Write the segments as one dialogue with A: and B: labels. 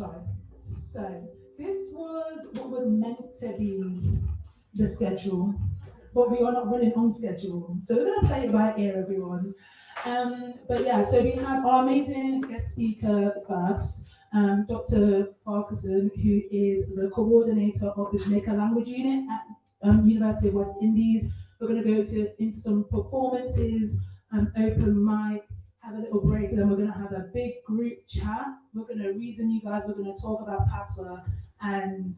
A: Sorry. So this was what was meant to be the schedule, but we are not running on schedule. So we're gonna play it by ear, everyone. But yeah, so we have our amazing guest speaker first, Dr. Farquharson, who is the coordinator of the Jamaica Language Unit at University of West Indies. We're going to go into some performances, open mic, have a little break, and then we're going to have a big group chat. We're going to reason you guys, we're going to talk about Patois and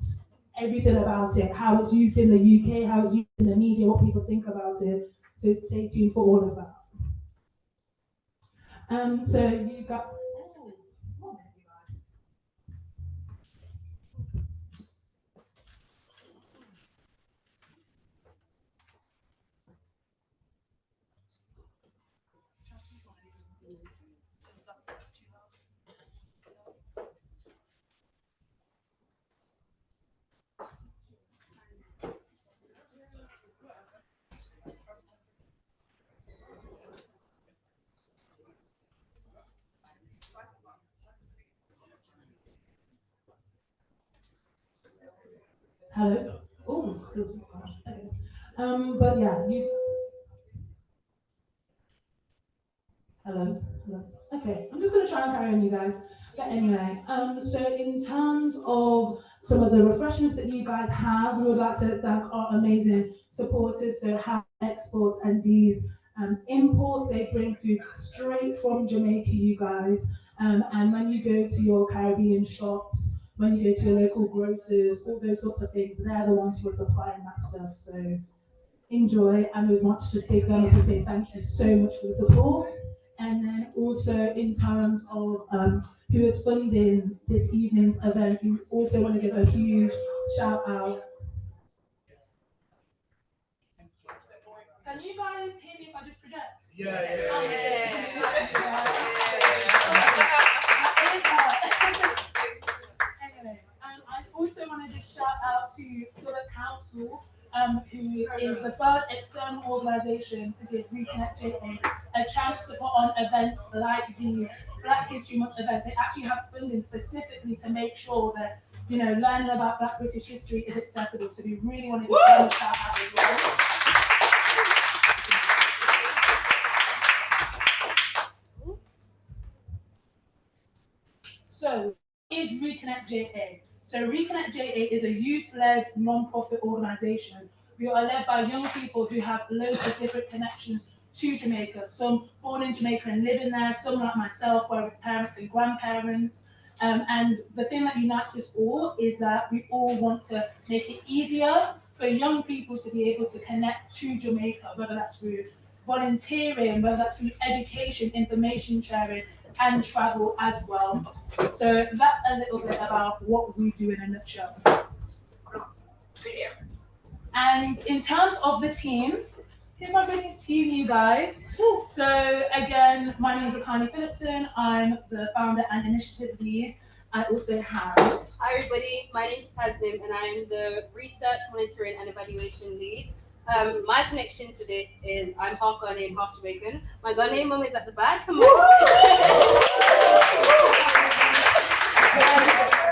A: everything about it, how it's used in the UK, how it's used in the media, what people think about it. So stay tuned for all of that. So you got. Oh, one minute, you guys. Hello. Oh, still some okay. But yeah, you. Hello. Hello. Okay, I'm just gonna try and carry on, you guys. But anyway, so in terms of some of the refreshments that you guys have, we would like to thank our amazing supporters. So Have Exports and these imports, they bring food straight from Jamaica, you guys. And when you go to your Caribbean shops, when you go to your local grocers, all those sorts of things, they're the ones who are supplying that stuff. So enjoy, and we want to just take them up and say thank you so much for the support. And then also in terms of who is funding this evening's event, we also want to give a huge shout out. Can you guys hear me if I just project? Anyway, I also want to just shout out to Sula Council, who is the first external organisation to give Reconnect JA a chance to put on events like these Black History Month events. They actually have funding specifically to make sure that, you know, learning about Black British history is accessible. So we really want to give them a shout out as well. So, is Reconnect JA? So, Reconnect JA is a youth-led non-profit organisation. We are led by young people who have loads of different connections to Jamaica. Some born in Jamaica and living there, some like myself, where it's parents and grandparents. And the thing that unites us all is that we all want to make it easier for young people to be able to connect to Jamaica, whether that's through volunteering, whether that's through education, information sharing, and travel as well. So that's a little bit about what we do in a nutshell. And in terms of the team, here's my brilliant team, you guys. So again, my name is Reconnect Phillipson. I'm the founder and initiative lead. I also have.
B: Hi everybody, my name is Tasnim and I'm the research, monitoring and evaluation lead. My connection to this is I'm half Ghanaian, half Jamaican. My Ghanaian mum is at the back.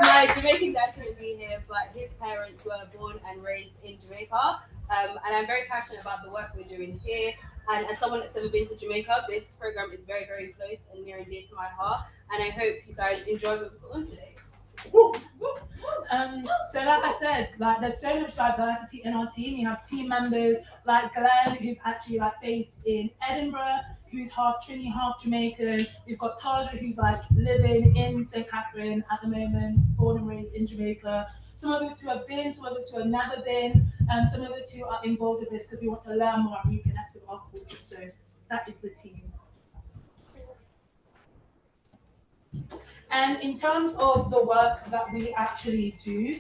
B: My Jamaican dad couldn't be here, but his parents were born and raised in Jamaica. And I'm very passionate about the work we're doing here. And as someone that's never been to Jamaica, this program is very, very close and near and dear to my heart. And I hope you guys enjoy what we've got on today.
A: So like I said, like there's so much diversity in our team. You have team members like Glenn, who's actually like based in Edinburgh, who's half Trini, half Jamaican. We've got Taja, who's like living in St. Catherine at the moment, born and raised in Jamaica. Some of us who have been, some of us who have never been, some of us who are involved in this because we want to learn more and reconnect with our culture. So that is the team. And in terms of the work that we actually do,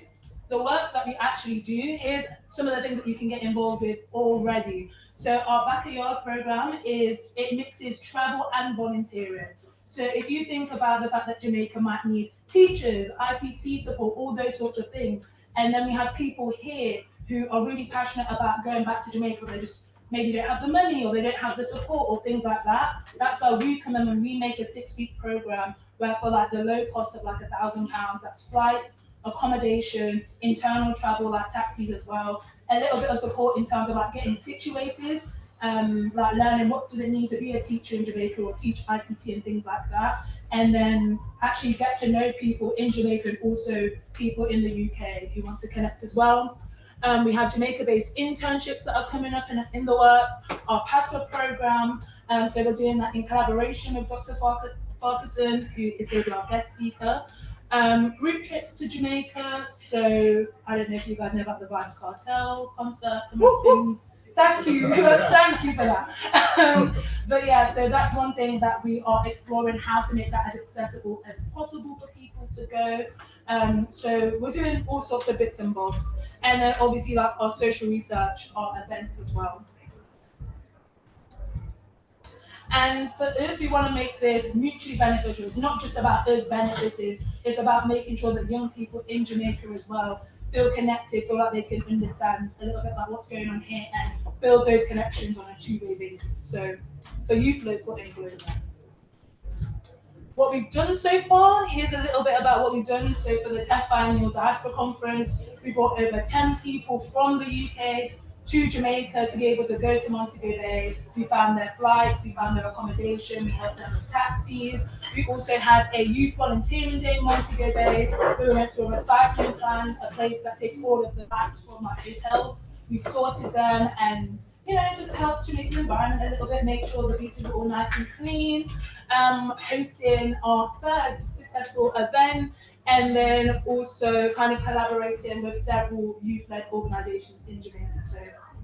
A: here's some of the things that you can get involved with already. So our backyard program it mixes travel and volunteering. So if you think about the fact that Jamaica might need teachers, ICT support, all those sorts of things, and then we have people here who are really passionate about going back to Jamaica, they just maybe don't have the money or they don't have the support or things like that. That's why we come in and we make a 6-week program where for like the low cost of like £1,000, that's flights, accommodation, internal travel, like taxis as well, a little bit of support in terms of like getting situated, like learning what does it mean to be a teacher in Jamaica or teach ICT and things like that, and then actually get to know people in Jamaica and also people in the UK who want to connect as well. We have Jamaica-based internships that are coming up in the works, our Patois program, so we're doing that in collaboration with Dr. Farquharson, who is going to be our guest speaker. Group trips to Jamaica, so I don't know if you guys know about the Vice Cartel concert and things. Thank you, thank you for that. But yeah, so that's one thing that we are exploring, how to make that as accessible as possible for people to go. So we're doing all sorts of bits and bobs, and then obviously like our social research, our events as well. And for us, we want to make this mutually beneficial. It's not just about us benefiting, it's about making sure that young people in Jamaica as well feel connected, feel like they can understand a little bit about what's going on here and build those connections on a two-way basis. So for youth local and global. What we've done so far, here's a little bit about what we've done. So for the 10th Biennial Diaspora Conference, we brought over 10 people from the UK to Jamaica to be able to go to Montego Bay. We found their flights, we found their accommodation, we helped them with taxis. We also had a youth volunteering day in Montego Bay. We went to a recycling plant, a place that takes all of the waste from our hotels. We sorted them and, just helped to make the environment a little bit, make sure the beaches were all nice and clean. Hosting our third successful event, and then also kind of collaborating with several youth-led organizations in Jamaica. So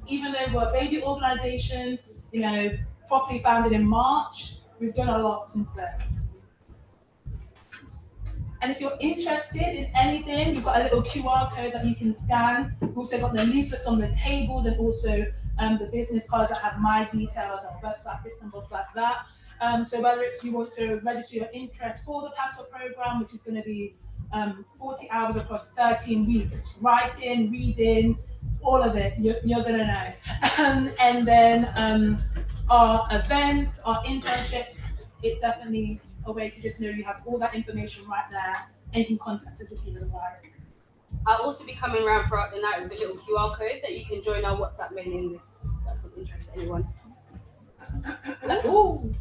A: even though we're a baby organization, properly founded in March, we've done a lot since then. And if you're interested in anything, we've got a little QR code that you can scan. We've also got the leaflets on the tables and also the business cards that have my details and website bits and bobs like that. So whether it's you want to register your interest for the Patois program, which is going to be 40 hours across 13 weeks, writing, reading, all of it, you're going to know. And then our events, our internships, it's definitely a way to just know you have all that information right there and you can contact us if you would like.
B: I'll also be coming around throughout the night with a little QR code that you can join our WhatsApp mailing list. That's of interest to anyone.
A: Ooh.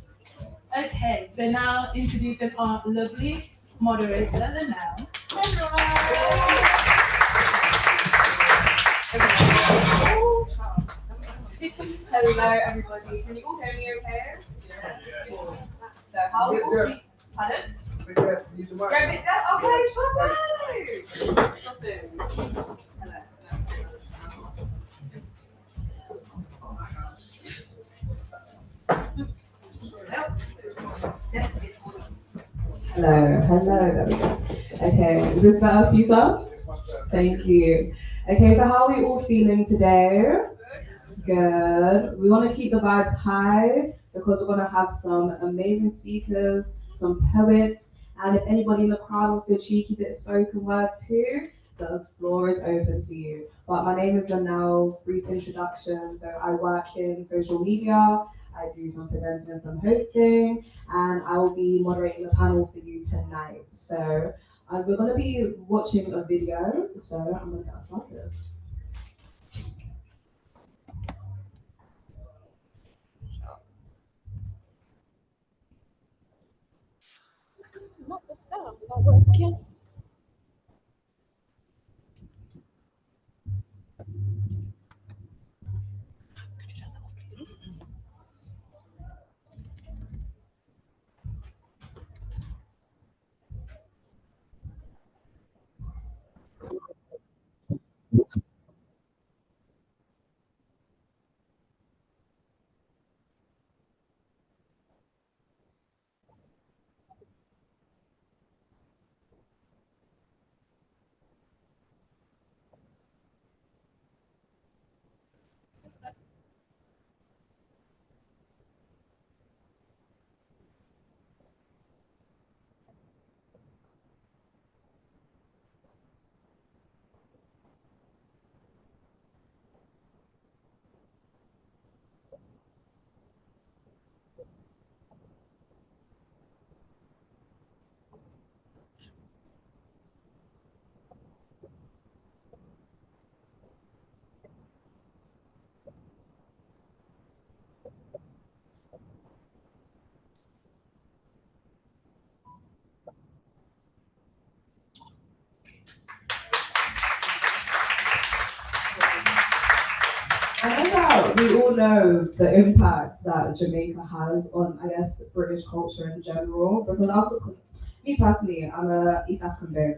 A: Okay, so now introducing our lovely moderator, Lanelle.
B: Hello, everybody. Can you all hear me okay? Yeah. So, how will we... Pardon? Go a bit there? Okay, stop it. Hello.
C: Hello, there we go. Okay, is this better, Pisa? Thank you. Okay, so how are we all feeling today? Good. We want to keep the vibes high because we're going to have some amazing speakers, some poets, and if anybody in the crowd wants to cheeky bit spoken word too, the floor is open for you. But my name is Lanelle, brief introduction. So I work in social media, I do some presenting and some hosting, and I will be moderating the panel for you tonight. So we're going to be watching a video, so I'm going to get started.
B: Not the sound, not working.
C: we all know the impact that Jamaica has on, I guess, British culture in general. Because me personally, I'm a East African babe,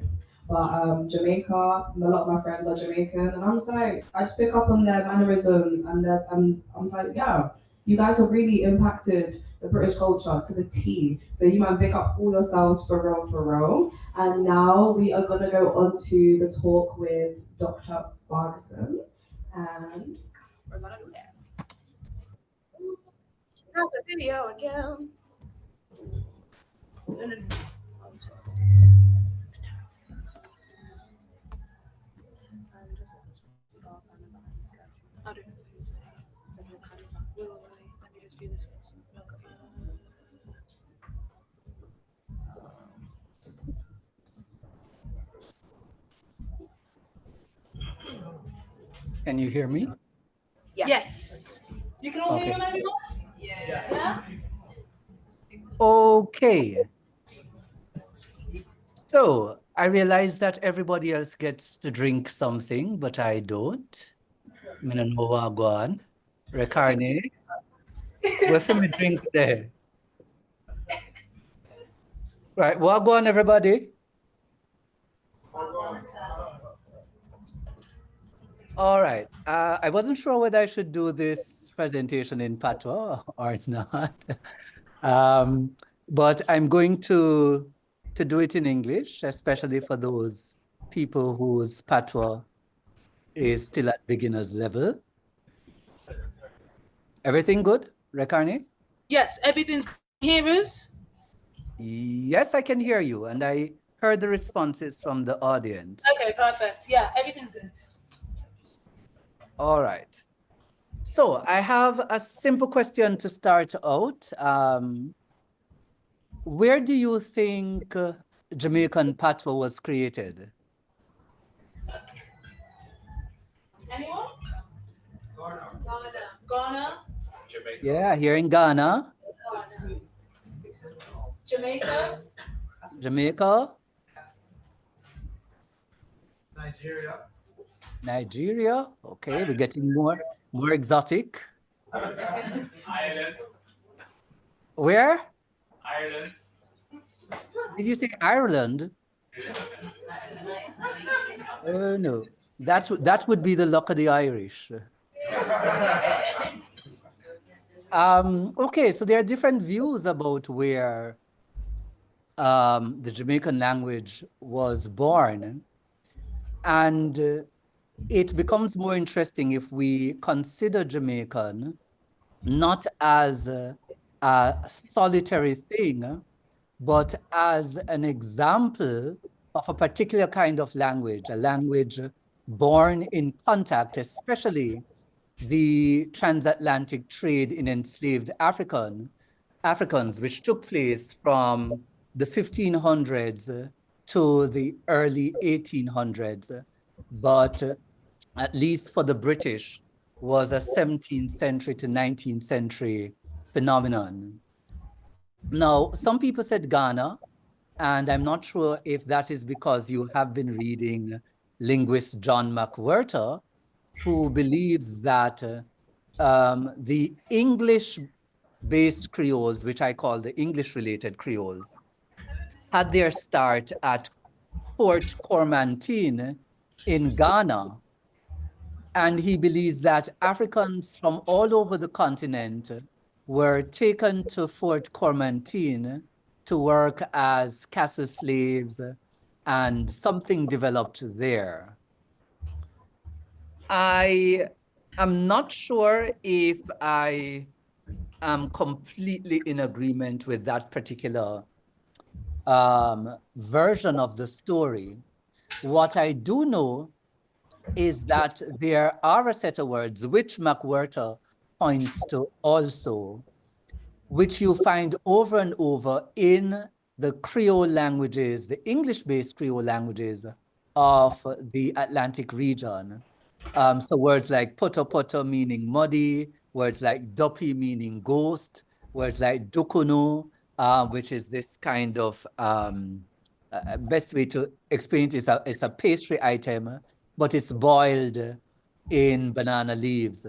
C: but Jamaica, a lot of my friends are Jamaican, and I'm just like, I just pick up on their mannerisms, and I'm just like, yeah, you guys have really impacted the British culture to the T. So you might pick up all yourselves for real, for real. And now we are gonna go on to the talk with Dr. Ferguson, and we're gonna do that. Not the video again.
D: Can you hear me?
A: Yes. You can all
D: Okay.
A: hear him, everyone?
B: Yeah.
D: Okay. So I realize that everybody else gets to drink something, but I don't. I don't know what go on. Recarne. Where for me drinks there? Right, what go on, everybody? All right. I wasn't sure whether I should do this presentation in Patois or not. But I'm going to do it in English, especially for those people whose Patois is still at beginner's level. Everything good, Rekarni?
A: Yes, everything's hearers.
D: Yes, I can hear you, and I heard the responses from the audience.
A: Okay, perfect. Yeah, everything's good.
D: All right. So I have a simple question to start out. Where do you think Jamaican Patwa was created?
A: Anyone? Ghana.
E: Jamaica.
D: Yeah, here in Ghana.
A: Jamaica.
D: Jamaica.
E: Nigeria.
D: Nigeria. Okay, we're getting more exotic.
E: Ireland.
D: Where?
E: Ireland.
D: Did you say Ireland? Oh no, that would be the luck of the Irish. Okay, so there are different views about where the Jamaican language was born, and it becomes more interesting if we consider Jamaican not as a solitary thing, but as an example of a particular kind of language, a language born in contact, especially the transatlantic trade in enslaved Africans, which took place from the 1500s to the early 1800s, but at least for the British, was a 17th century to 19th century phenomenon. Now, some people said Ghana, and I'm not sure if that is because you have been reading linguist John McWhirter, who believes that the English-based Creoles, which I call the English-related Creoles, had their start at Port Cormantine in Ghana. And he believes that Africans from all over the continent were taken to Fort Cormantine to work as castle slaves, and something developed there. I am not sure if I am completely in agreement with that particular version of the story. What I do know is that there are a set of words which McWhirter points to also, which you find over and over in the Creole languages, the English-based Creole languages of the Atlantic region. So words like poto poto meaning muddy, words like duppy meaning ghost, words like dukuno, which is this kind of, best way to explain it is a pastry item, but it's boiled in banana leaves.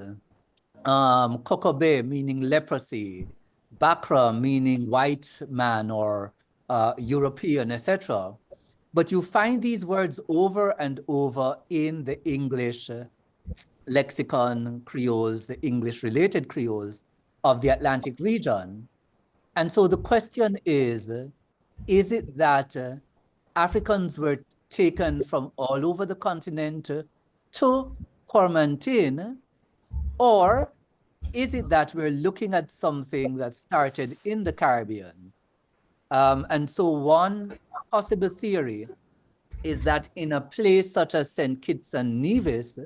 D: Kokobe meaning leprosy, Bakra meaning white man or European, etc. But you find these words over and over in the English lexicon creoles, the English related creoles of the Atlantic region. And so the question is it that Africans were taken from all over the continent to Coromantine, or is it that we're looking at something that started in the Caribbean? And so one possible theory is that in a place such as St. Kitts and Nevis,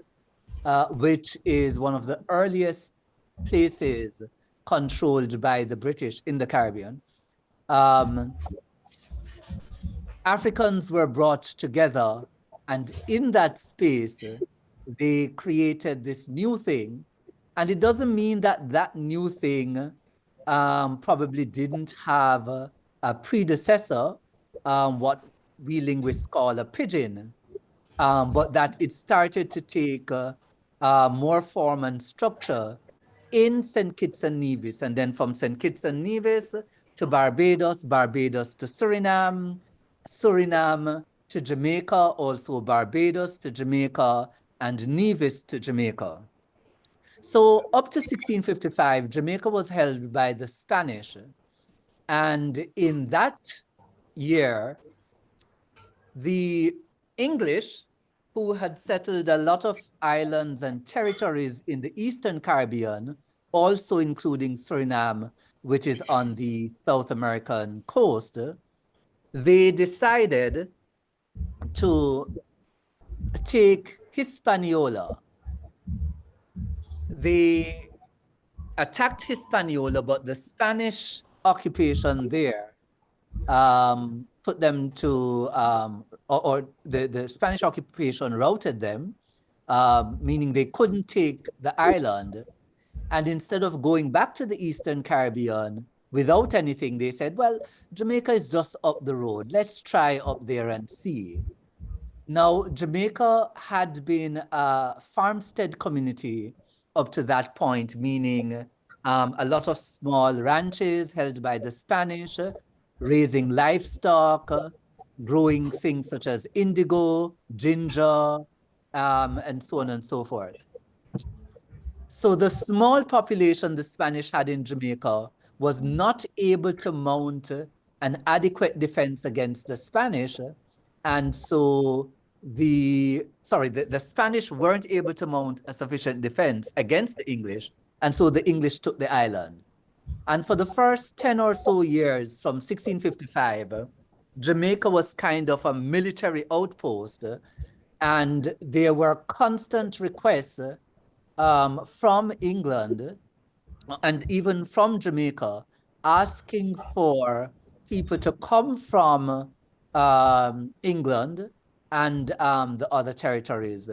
D: which is one of the earliest places controlled by the British in the Caribbean, Africans were brought together, and in that space, they created this new thing. And it doesn't mean that that new thing probably didn't have a predecessor, what we linguists call a pidgin, but that it started to take more form and structure in St. Kitts and Nevis, and then from St. Kitts and Nevis to Barbados, Barbados to Suriname, Suriname to Jamaica, also Barbados to Jamaica, and Nevis to Jamaica. So up to 1655, Jamaica was held by the Spanish. And in that year, the English, who had settled a lot of islands and territories in the Eastern Caribbean, also including Suriname, which is on the South American coast, they decided to take Hispaniola. They attacked Hispaniola, but the Spanish occupation there put them to, or the Spanish occupation routed them, meaning they couldn't take the island. And instead of going back to the Eastern Caribbean without anything, they said, well, Jamaica is just up the road. Let's try up there and see. Now, Jamaica had been a farmstead community up to that point, meaning a lot of small ranches held by the Spanish, raising livestock, growing things such as indigo, ginger, and so on and so forth. So the small population the Spanish had in Jamaica was not able to mount an adequate defense against the Spanish. And so the Spanish weren't able to mount a sufficient defense against the English. And so the English took the island. And for the first 10 or so years from 1655, Jamaica was kind of a military outpost. And there were constant requests from England and even from Jamaica asking for people to come from England and the other territories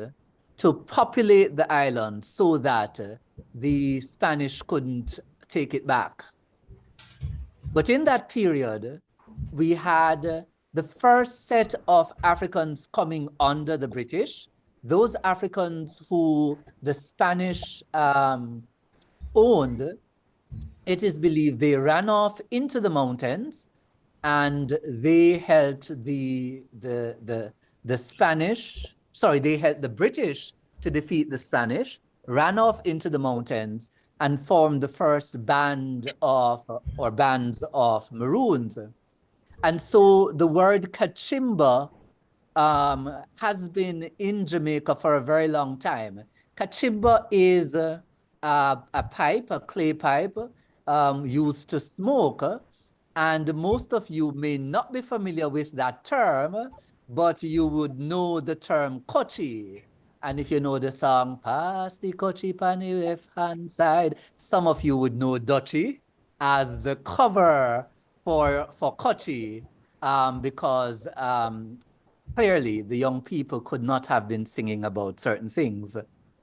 D: to populate the island so that the Spanish couldn't take it back. But in that period, we had the first set of Africans coming under the British, those Africans who the Spanish owned. It is believed they ran off into the mountains and they helped the British to defeat the Spanish, ran off into the mountains and formed the first band of, or bands of Maroons. And so the word Kachimba has been in Jamaica for a very long time. Kachimba is a pipe, a clay pipe, used to smoke. And most of you may not be familiar with that term, but you would know the term kochi. And if you know the song, Pass the kochi pan the left hand side, some of you would know Dutchy as the cover for kochi, because clearly the young people could not have been singing about certain things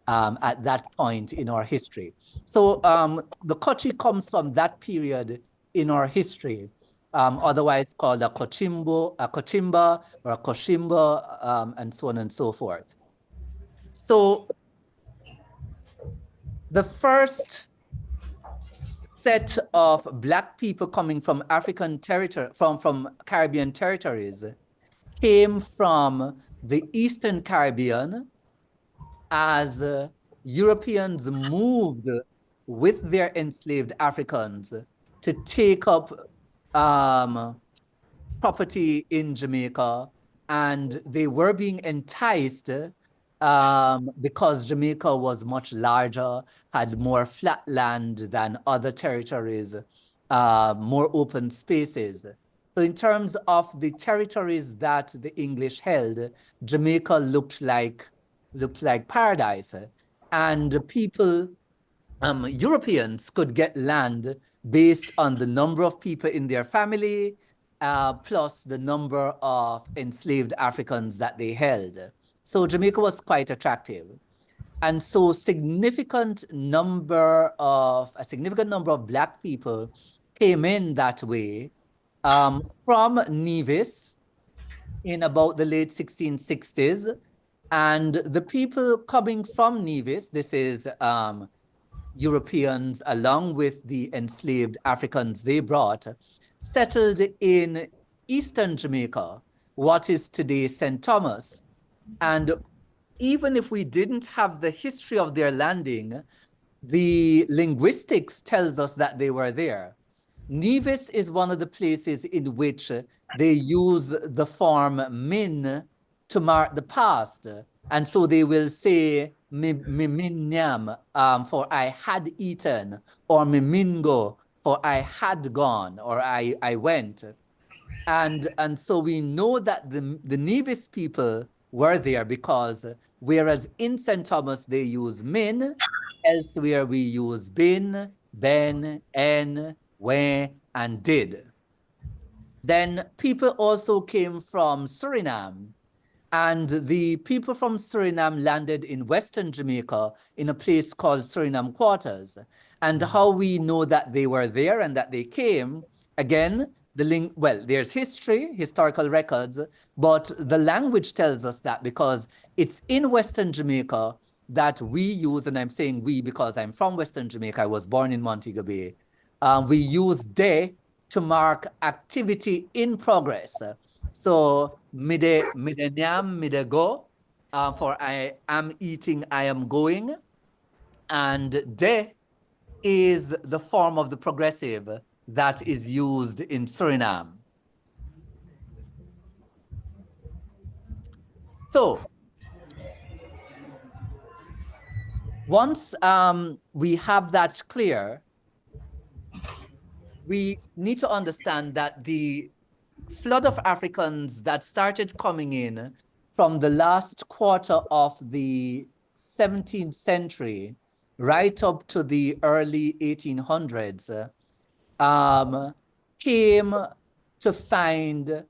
D: at that point in our history. So the kochi comes from that period in our history, otherwise called a kochimba or a koshimba, and so on and so forth. So the first set of Black people coming from African territory, from Caribbean territories, came from the Eastern Caribbean as Europeans moved with their enslaved Africans to take up property in Jamaica, and they were being enticed because Jamaica was much larger, had more flat land than other territories, more open spaces. So in terms of the territories that the English held, Jamaica looked like paradise. And people, Europeans could get land based on the number of people in their family, plus the number of enslaved Africans that they held. So Jamaica was quite attractive. And so a significant number of Black people came in that way from Nevis in about the late 1660s. And the people coming from Nevis, this is Europeans along with the enslaved Africans they brought, settled in eastern Jamaica, what is today St. Thomas. And even if we didn't have the history of their landing, the linguistics tells us that they were there. Nevis is one of the places in which they use the form min to mark the past. And so they will say miminyam for I had eaten, or mimingo for I had gone, or I went. And so we know that the Nevis people were there because whereas in St. Thomas they use min, elsewhere we use bin, ben, en, we, and did. Then people also came from Suriname, and the people from Suriname landed in Western Jamaica in a place called Suriname Quarters. And how we know that they were there and that they came, again, there's historical records, but the language tells us that because it's in Western Jamaica that we use, and I'm saying we because I'm from Western Jamaica, I was born in Montego Bay, we use de to mark activity in progress. So mide nyam, mide go, for I am eating, I am going, and de is the form of the progressive that is used in Suriname. So once we have that clear, we need to understand that the flood of Africans that started coming in from the last quarter of the 17th century right up to the early 1800s came to find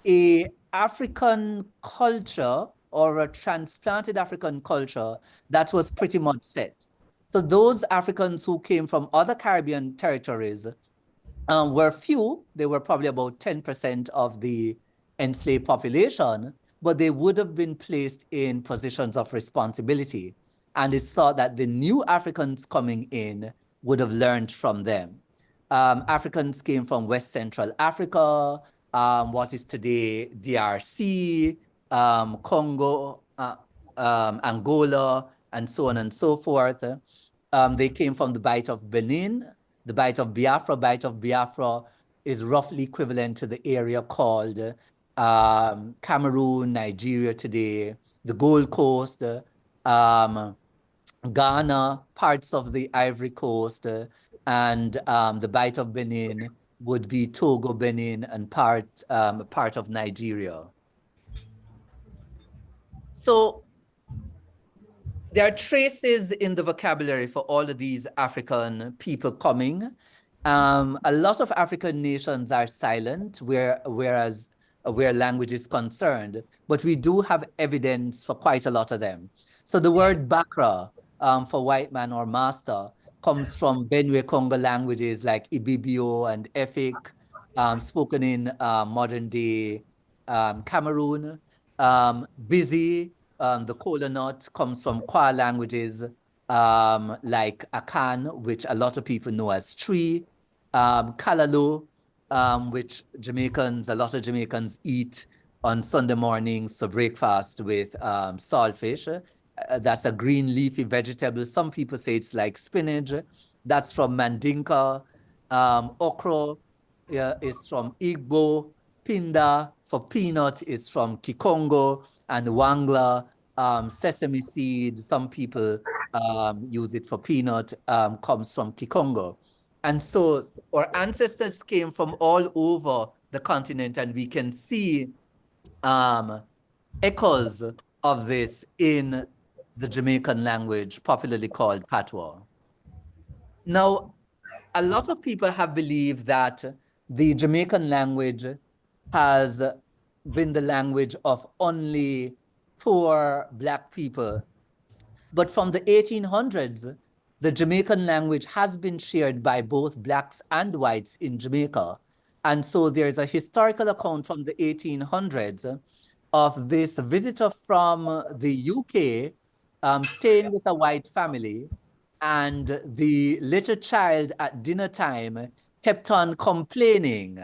D: a African culture or a transplanted African culture that was pretty much set. So those Africans who came from other Caribbean territories were few. They were probably about 10% of the enslaved population, but they would have been placed in positions of responsibility. And it's thought that the new Africans coming in would have learned from them. Africans came from West Central Africa, what is today DRC, Congo, Angola, and so on and so forth. They came from the Bight of Benin, the Bight of Biafra. Bight of Biafra is roughly equivalent to the area called Cameroon, Nigeria today, the Gold Coast, Ghana, parts of the Ivory Coast, and the Bight of Benin would be Togo, Benin, and part of Nigeria. So there are traces in the vocabulary for all of these African people coming. A lot of African nations are silent, whereas where language is concerned, but we do have evidence for quite a lot of them. So the word Bakra for white man or master comes from Benue Congo languages like Ibibio and Efik, spoken in modern day Cameroon. Busy, the kola nut, comes from Kwa languages like akan, which a lot of people know as tree, kalalo, which a lot of Jamaicans eat on Sunday mornings for breakfast with saltfish. That's a green leafy vegetable. Some people say it's like spinach. That's from Mandinka. Okra is from Igbo. Pinda for peanut is from Kikongo, and Wangla, sesame seed. Some people use it for peanut, comes from Kikongo. And so our ancestors came from all over the continent, and we can see echoes of this in the Jamaican language, popularly called Patois. Now, a lot of people have believed that the Jamaican language has been the language of only poor Black people. But from the 1800s, the Jamaican language has been shared by both Blacks and whites in Jamaica. And so there's a historical account from the 1800s of this visitor from the UK staying with a white family, and the little child at dinner time kept on complaining.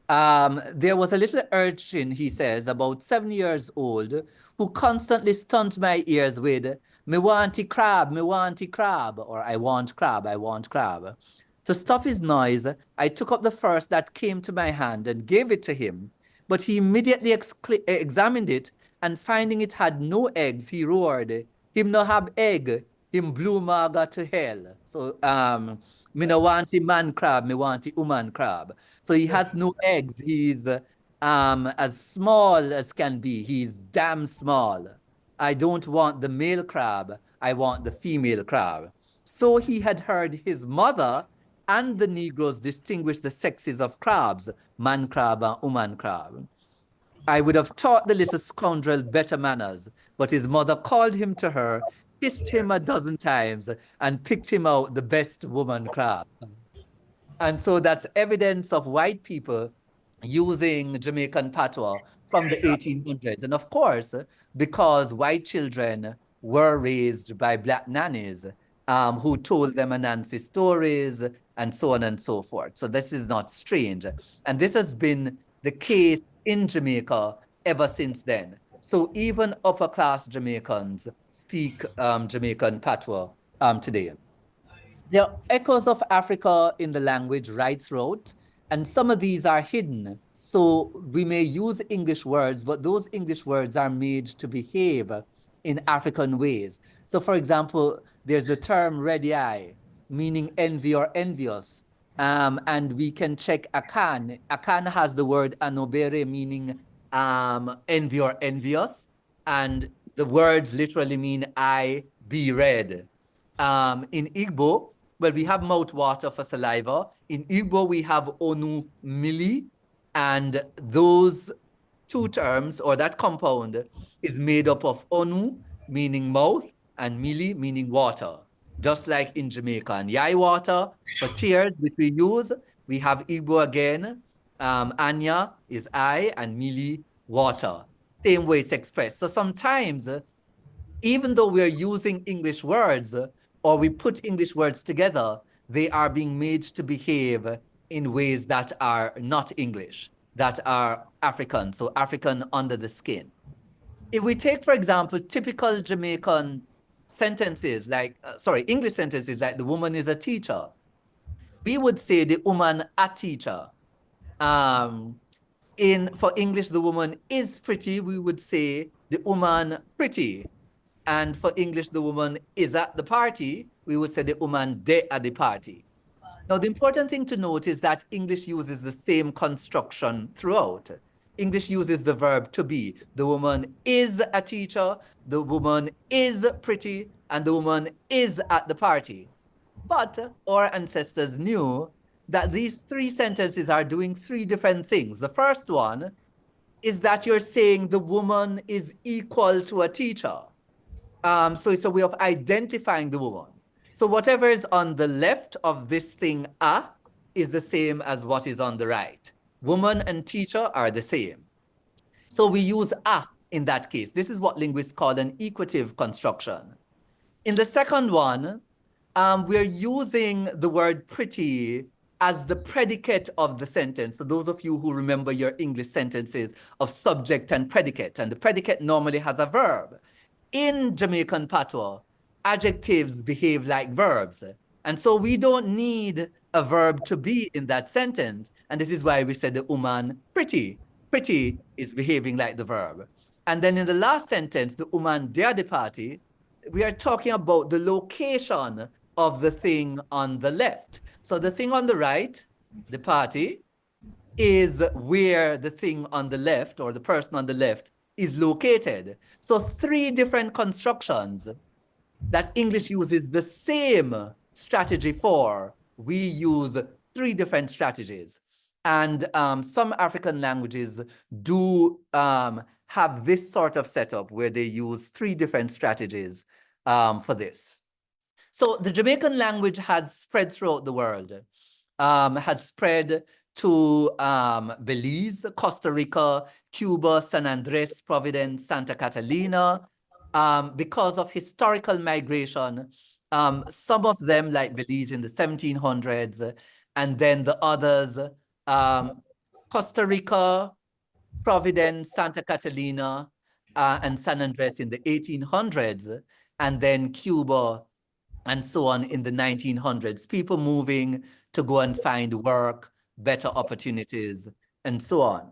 D: There was a little urchin, he says, about 7 years old, who constantly stunned my ears with, "Me wanty crab, me wanty crab," or "I want crab, I want crab." To stop his noise, I took up the first that came to my hand and gave it to him. But he immediately examined it, and finding it had no eggs, he roared, "Him no have egg, him blue maga to hell." So, me no wanty man crab, me wanty woman crab. So he has no eggs. He's as small as can be. He's damn small. I don't want the male crab. I want the female crab. So he had heard his mother and the Negroes distinguish the sexes of crabs, man crab and woman crab. I would have taught the little scoundrel better manners, but his mother called him to her, kissed him a dozen times, and picked him out the best woman crab. And so that's evidence of white people using Jamaican patois from the 1800s. And of course, because white children were raised by Black nannies who told them Anansi stories and so on and so forth. So this is not strange. And this has been the case in Jamaica ever since then. So even upper class Jamaicans speak Jamaican patois today. There are echoes of Africa in the language right throughout, and some of these are hidden. So we may use English words, but those English words are made to behave in African ways. So for example, there's the term ready eye, meaning envy or envious. And we can check akan. Akan has the word anobere, meaning envy or envious. And the words literally mean I be red. In Igbo, well, we have mouth water for saliva. In Igbo, we have onu mili, and those two terms, or that compound, is made up of onu, meaning mouth, and mili, meaning water. Just like in Jamaica. And yai water for tears, which we use, we have Igbo again. Anya is I, and mili, water. Same way it's expressed. So sometimes, even though we're using English words, or we put English words together, they are being made to behave in ways that are not English, that are African, so African under the skin. If we take, for example, typical Jamaican sentences like, English sentences like the woman is a teacher, we would say the woman a teacher. For English, the woman is pretty, we would say the woman pretty. And for English, the woman is at the party, we would say the woman de at the party. Now, the important thing to note is that English uses the same construction throughout. English uses the verb to be. The woman is a teacher, the woman is pretty, and the woman is at the party. But our ancestors knew that these three sentences are doing three different things. The first one is that you're saying the woman is equal to a teacher. So it's a way of identifying the woman. So whatever is on the left of this thing, is the same as what is on the right. Woman and teacher are the same. So we use in that case. This is what linguists call an equative construction. In the second one, we're using the word pretty as the predicate of the sentence. So those of you who remember your English sentences of subject and predicate, and the predicate normally has a verb. In Jamaican Patois, adjectives behave like verbs. And so we don't need a verb to be in that sentence. And this is why we said the woman pretty. Pretty is behaving like the verb. And then in the last sentence, the woman there the party, we are talking about the location of the thing on the left. So the thing on the right, the party, is where the thing on the left or the person on the left is located. So 3 different constructions that English uses the same strategy for. We use 3 different strategies. And some African languages do have this sort of setup where they use 3 different strategies for this. So the Jamaican language has spread throughout the world, has spread to Belize, Costa Rica, Cuba, San Andres, Providence, Santa Catalina, because of historical migration. Some of them, like Belize in the 1700s, and then the others, Costa Rica, Providence, Santa Catalina, and San Andres in the 1800s, and then Cuba and so on in the 1900s, people moving to go and find work, better opportunities, and so on.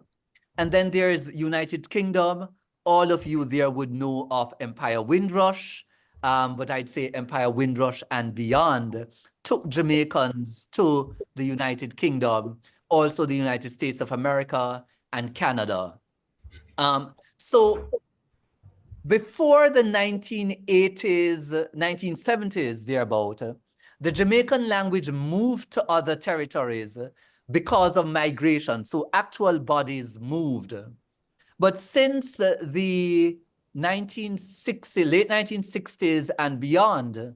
D: And then there's United Kingdom. All of you there would know of Empire Windrush, but I'd say Empire Windrush and beyond took Jamaicans to the United Kingdom, also the United States of America and Canada. So before the 1980s, 1970s, thereabout, the Jamaican language moved to other territories because of migration. So actual bodies moved. But since the late 1960s and beyond,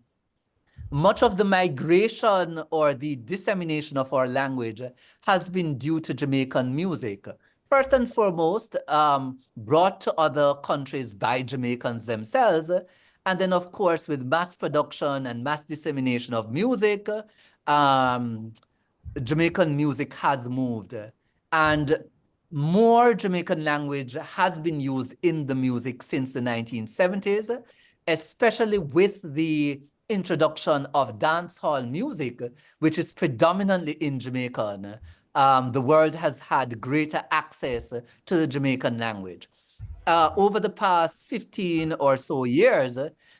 D: much of the migration or the dissemination of our language has been due to Jamaican music. First and foremost, brought to other countries by Jamaicans themselves. And then, of course, with mass production and mass dissemination of music, Jamaican music has moved. And more Jamaican language has been used in the music since the 1970s, especially with the introduction of dancehall music, which is predominantly in Jamaican. The world has had greater access to the Jamaican language. Over the past 15 or so years,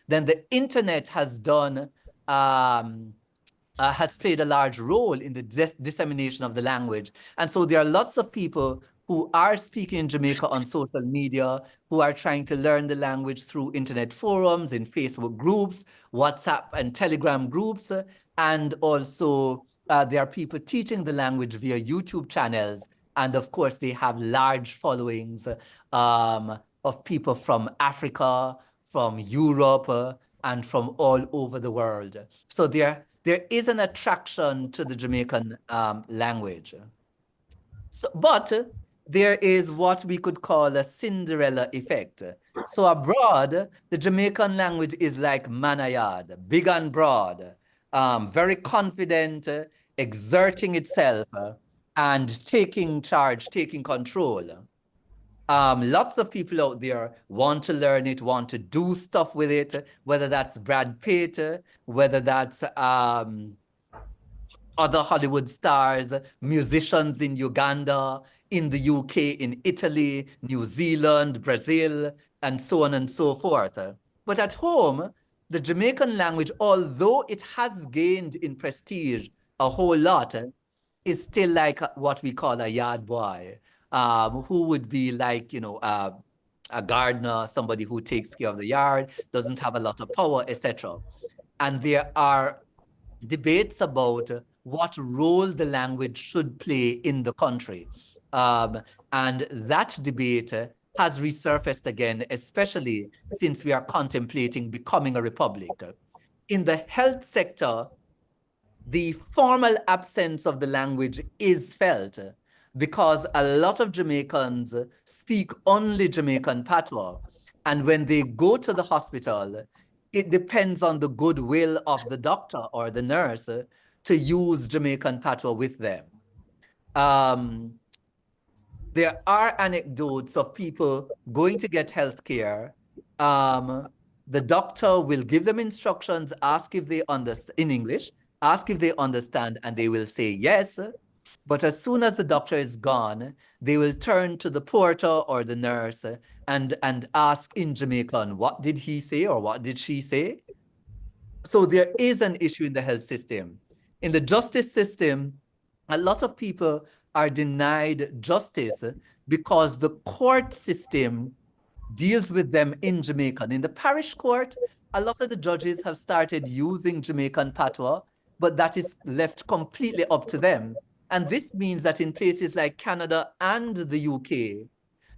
D: then the internet has done, has played a large role in the dissemination of the language. And so there are lots of people who are speaking in Jamaica on social media, who are trying to learn the language through internet forums, in Facebook groups, WhatsApp and Telegram groups, and also there are people teaching the language via YouTube channels. And of course, they have large followings of people from Africa, from Europe, and from all over the world. So there is an attraction to the Jamaican language. So, but there is what we could call a Cinderella effect. So abroad, the Jamaican language is like manayard, big and broad, very confident, exerting itself, and taking charge, taking control. Lots of people out there want to learn it, want to do stuff with it, whether that's Brad Pitt, whether that's other Hollywood stars, musicians in Uganda, in the UK, in Italy, New Zealand, Brazil, and so on and so forth. But at home, the Jamaican language, although it has gained in prestige a whole lot, is still like what we call a yard boy, who would be like, you know, a gardener, somebody who takes care of the yard, doesn't have a lot of power, etc. And there are debates about what role the language should play in the country. And that debate has resurfaced again, especially since we are contemplating becoming a republic. In the health sector, the formal absence of the language is felt because a lot of Jamaicans speak only Jamaican Patwa. And when they go to the hospital, it depends on the goodwill of the doctor or the nurse to use Jamaican Patwa with them. There are anecdotes of people going to get health care. The doctor will give them instructions, ask if they understand in English, ask if they understand, and they will say yes. But as soon as the doctor is gone, they will turn to the porter or the nurse and ask in Jamaican, what did he say or what did she say? So there is an issue in the health system. In the justice system, a lot of people are denied justice because the court system deals with them in Jamaican. In the parish court, a lot of the judges have started using Jamaican Patois, but that is left completely up to them. And this means that in places like Canada and the UK,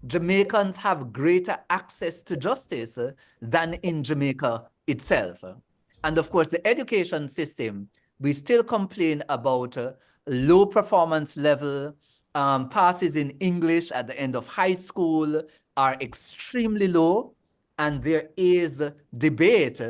D: Jamaicans have greater access to justice than in Jamaica itself. And of course, the education system, we still complain about low performance level. Passes in English at the end of high school are extremely low, and there is debate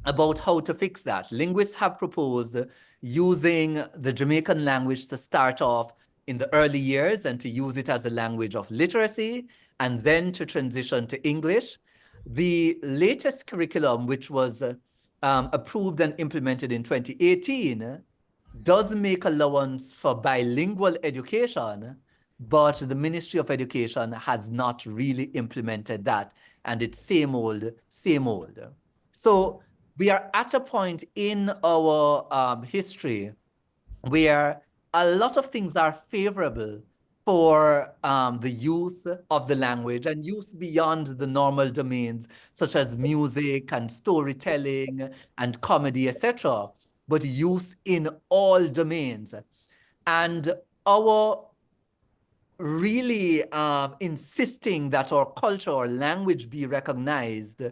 D: about how to fix that. Linguists have proposed using the Jamaican language to start off in the early years and to use it as a language of literacy, and then to transition to English. The latest curriculum, which was approved and implemented in 2018, does make allowance for bilingual education, but the Ministry of Education has not really implemented that, and it's same old, same old. So we are at a point in our history where a lot of things are favorable for the use of the language and use beyond the normal domains, such as music and storytelling and comedy, etc., but use in all domains. And our really insisting that our culture or language be recognized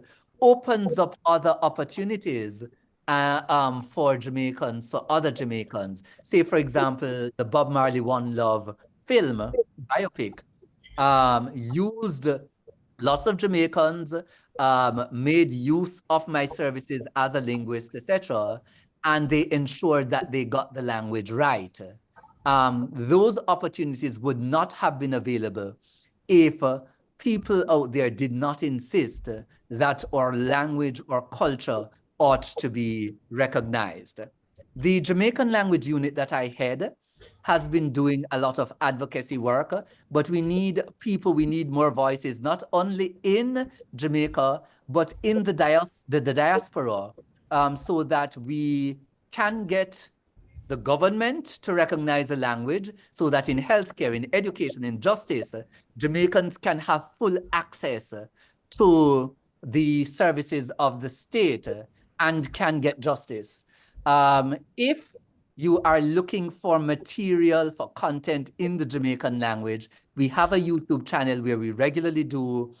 D: opens up other opportunities for Jamaicans, so other Jamaicans. Say, for example, the Bob Marley One Love film, biopic, used lots of Jamaicans, made use of my services as a linguist, etc., and they ensured that they got the language right. Those opportunities would not have been available if people out there did not insist that our language or culture ought to be recognized. The Jamaican language unit that I head has been doing a lot of advocacy work, but we need people, we need more voices, not only in Jamaica, but in the diaspora, so that we can get the government to recognize the language, so that in healthcare, in education, in justice, Jamaicans can have full access to the services of the state and can get justice. If you are looking for material, for content in the Jamaican language, we have a YouTube channel where we regularly do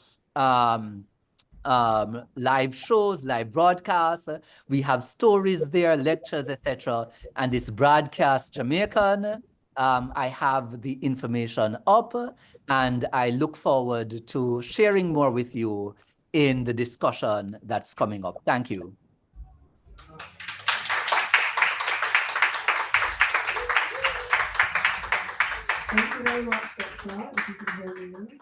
D: live shows, live broadcasts. We have stories there, lectures, etc. And it's Broadcast Jamaican. I have the information up, and I look forward to sharing more with you in the discussion that's coming up. Thank you.
C: Thank you very much, Doctor, if you can hear me.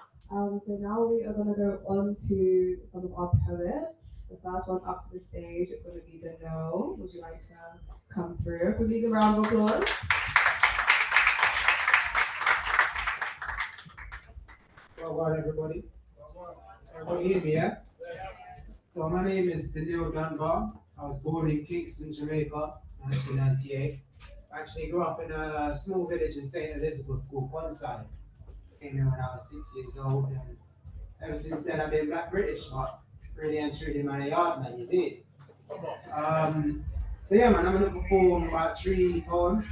C: So now we are going to go on to some of our poets. The first one up to the stage is going to be Dano. Would you like to come through? Please, a round of applause.
F: Well, everybody. Everybody hear me, yeah? So my name is Daniel Dunbar. I was born in Kingston, Jamaica, 1998. I actually grew up in a small village in St. Elizabeth called Ponside. Came here when I was 6 years old, and ever since then I've been Black British, but really and truly man a yard man, you see. So yeah man, I'm gonna perform about 3 poems.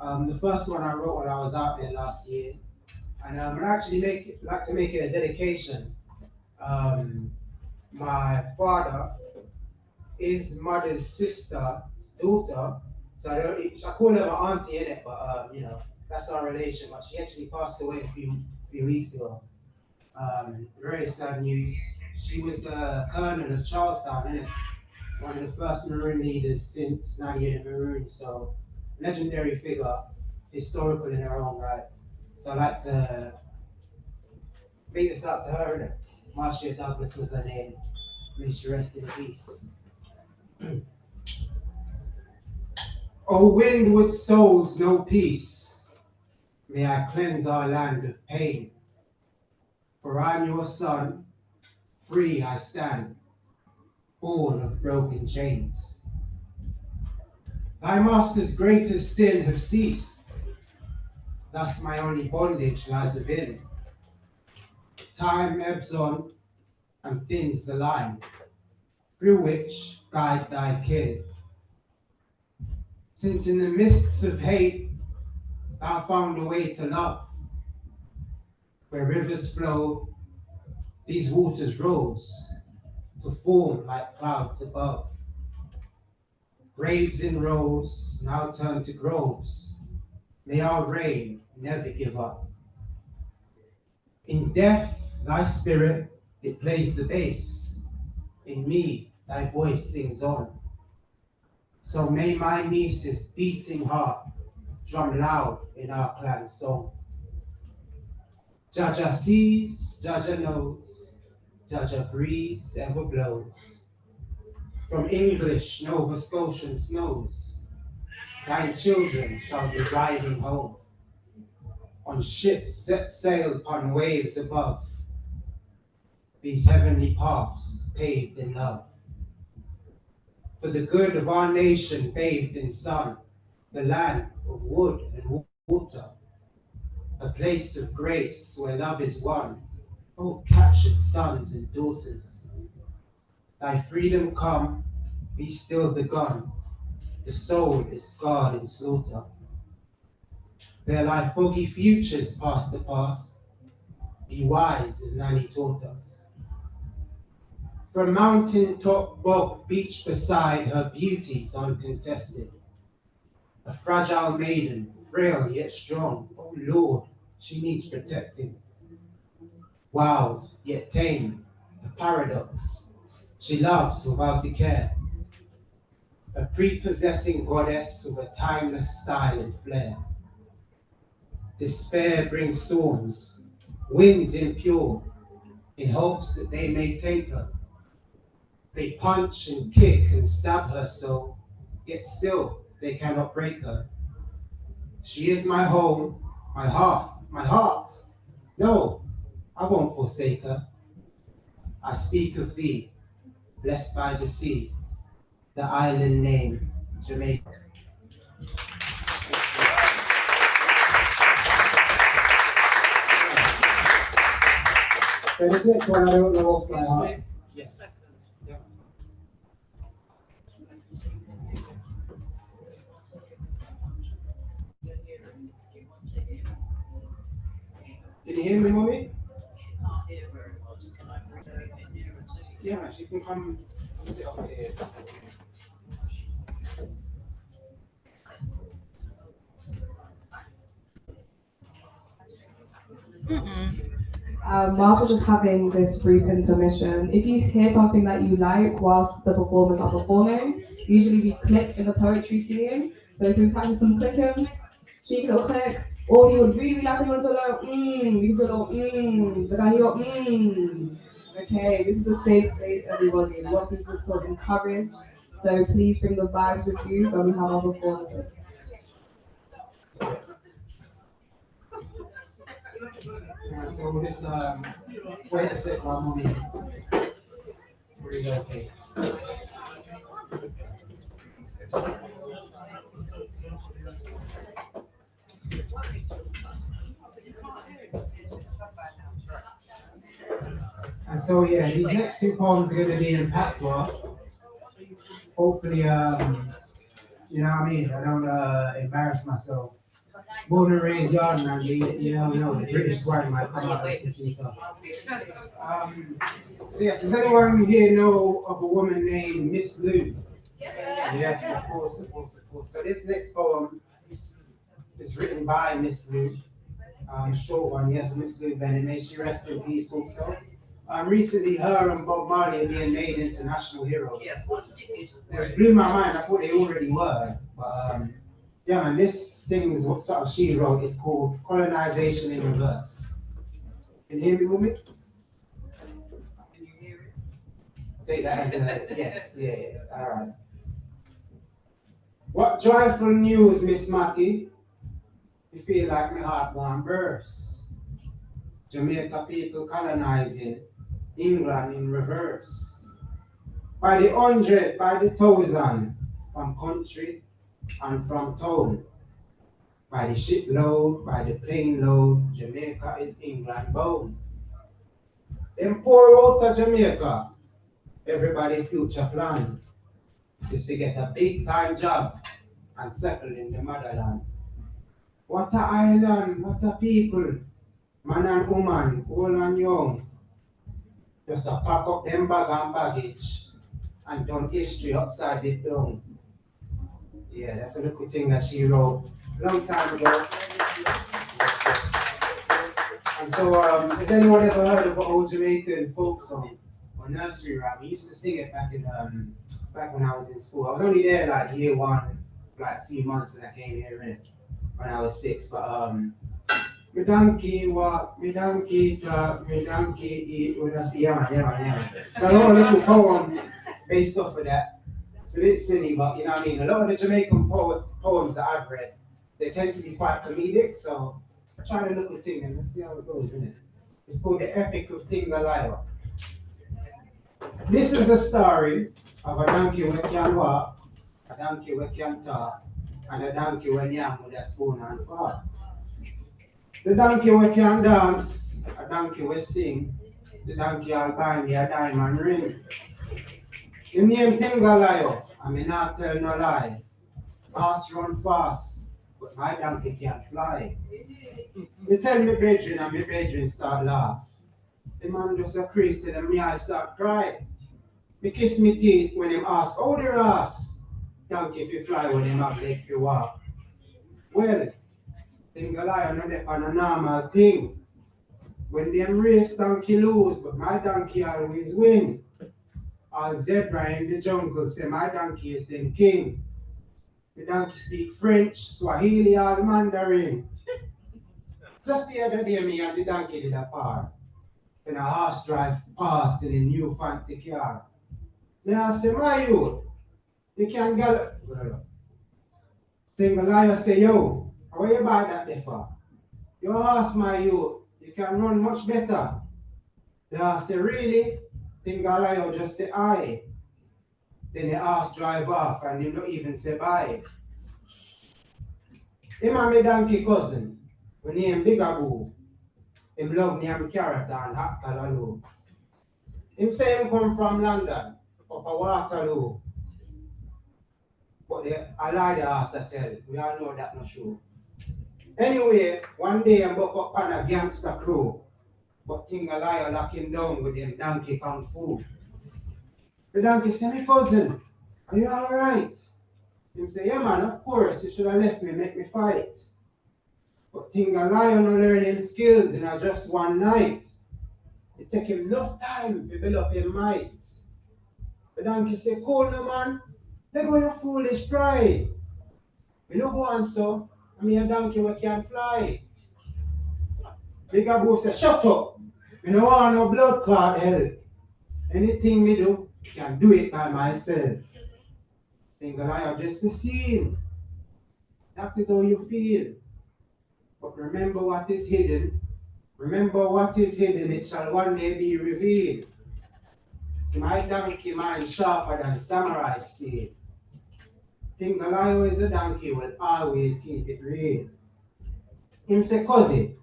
F: The first one I wrote when I was out there last year, and I'd actually like to make it a dedication. My father, his mother's sister's daughter, so I call her my auntie in it, but you know, that's our relation. But she actually passed away a few weeks ago. Very sad news. She was the colonel of Charlestown, innit? one of the first Maroon leaders since 98 Maroon, so legendary figure, historical in her own right. So I'd like to big this out to her. Marcia Douglas was her name. May she rest in peace. O windward souls, no peace. May I cleanse our land of pain. For I'm your son, free I stand, born of broken chains. Thy master's greatest sin have ceased. Thus my only bondage lies within. Time ebbs on and thins the line, through which guide thy kin. Since in the mists of hate thou found a way to love, where rivers flow, these waters rose, to form like clouds above. Graves in rows now turn to groves, may our reign never give up. In death, thy spirit, it plays the bass, in me, thy voice sings on. So may my niece's beating heart drum loud in our clan song. Jaja sees, Jaja knows, Jaja breeze ever blows. From English Nova Scotian snows, thine children shall be riding home, on ships set sail upon waves above, these heavenly paths paved in love. For the good of our nation bathed in sun, the land of wood and water, a place of grace where love is one, O captured sons and daughters. Thy freedom come, be still the gun, the soul is scarred in slaughter. There lie foggy futures past the past, be wise as Nanny taught us. From mountain top bog beach beside, her beauty's uncontested. A fragile maiden, frail yet strong, oh Lord, she needs protecting. Wild yet tame, a paradox, she loves without a care. A prepossessing goddess with a timeless style and flair. Despair brings storms, winds impure, in hopes that they may take her. They punch and kick and stab her so, yet still they cannot break her. She is my home, my heart, my heart. No, I won't forsake her. I speak of thee, blessed by the sea, the island name, Jamaica. So this next one I don't know off by heart. Yes. Yeah. Can you hear me, mommy? Yeah, she can come sit up here.
C: Whilst we're just having this brief intermission, if you hear something that you like whilst the performers are performing, usually we click in the poetry scene. So if we practice some clicking, cheeky little click, or you would really like someone to go, you can do a little so can I hear Okay, this is a safe space, everybody. We want people to feel encouraged. So please bring the vibes with you when we have our performers.
F: So this wait a sec while mommy relocates. And so yeah, these next two poems are going to be in Patois. Hopefully, you know what I mean. I don't embarrass myself. Born and raised yard man, you know, the British twang might come out of the kitchen stuff. So yeah, does anyone here know of a woman named Miss Lou? Yes, of course, of course, of course. So this next poem is written by Miss Lou. Short one, yes, Miss Lou Bennett. May she rest in peace also. recently her and Bob Marley are being made into national heroes. It blew my mind. I thought they already were. But yeah, man, this thing is what sort of she wrote. It's called Colonization in Reverse. Can you hear me, woman?
B: Can you hear it?
F: Take that as a yes, yeah. All right. What joyful news, Miss Matty? You feel like my heart going burst. Jamaica people colonizing England in reverse. By the hundred, by the thousand, from country and from town. By the shipload, by the plane load, Jamaica is England bound. Them pour out of Jamaica, everybody future plan is to get a big time job and settle in the motherland. What a island, what a people, man and woman, old and young. Just a pack up them bag and baggage and done history upside it down. Yeah, that's a little thing that she wrote long time ago. Yes. And so, has anyone ever heard of an old Jamaican folk song or nursery rhyme? We used to sing it back when I was in school. I was only there like year one, like a few months, and I came here when I was 6. But me donkey walk, me donkey talk, me donkey eat. Well, that's yeah. So a lot of little poem based off of that. It's a bit silly, but you know what I mean. A lot of the Jamaican poems that I've read, they tend to be quite comedic. So I try to look at thing and let's see how it goes, isn't it? It's called the Epic of Tingalayo. This is a story of a donkey who can walk, a donkey who can talk, and a donkey who yam with a spoon and fork. The donkey who can dance, a donkey who sing, the donkey will buy me a diamond ring. The name Tingalayo, I mean not tell no lie. Horse run fast, but my donkey can't fly. Me tell me brethren and my brethren start laugh. The man just a crease till them eye start cry. Me kiss me teeth when him ask, how the ass? Donkey if you fly when him have leg if you walk. Well, Tingalayo no make on a normal thing. When them race donkey lose, but my donkey always win. All zebra in the jungle say my donkey is them king. The donkey speak French, Swahili, or Mandarin. Just the other day, me and the donkey did a par. Then a horse drive past in a new fancy car. Then I say, my youth, you can gallop. Then the lion say, yo, how you buy that there for? Your horse, my youth, you can run much better. The horse say, really? Then the lion just say, aye. Then the horse drive off and he not even say bye. Him and my donkey cousin, we name Bigaboo. Him love name carrot and hot callaloo. Him say him come from London, up a Waterloo. But I lie the horse I tell, we all know that no true. Anyway, one day I buck up on a gangster crew, but Tingalayo lock him down with them donkey kung fu. The donkey say, my cousin, are you alright? Him say, yeah man, of course, you should have left me, make me fight. But Tingalayo no learn him skills in just one night. It take him enough time to build up his might. The donkey say, cool no man, let go your foolish pride. We no go on so, I mean a donkey we can fly. Bigaboo say, shut up, we no want no blood clot help. Anything me do, can do it by myself. Tingalayo just the scene. That is how you feel. But remember what is hidden. Remember what is hidden, it shall one day be revealed. See, my donkey mind sharper than samurai steel. Tingalayo is a donkey will always keep it real. Him say, cousin,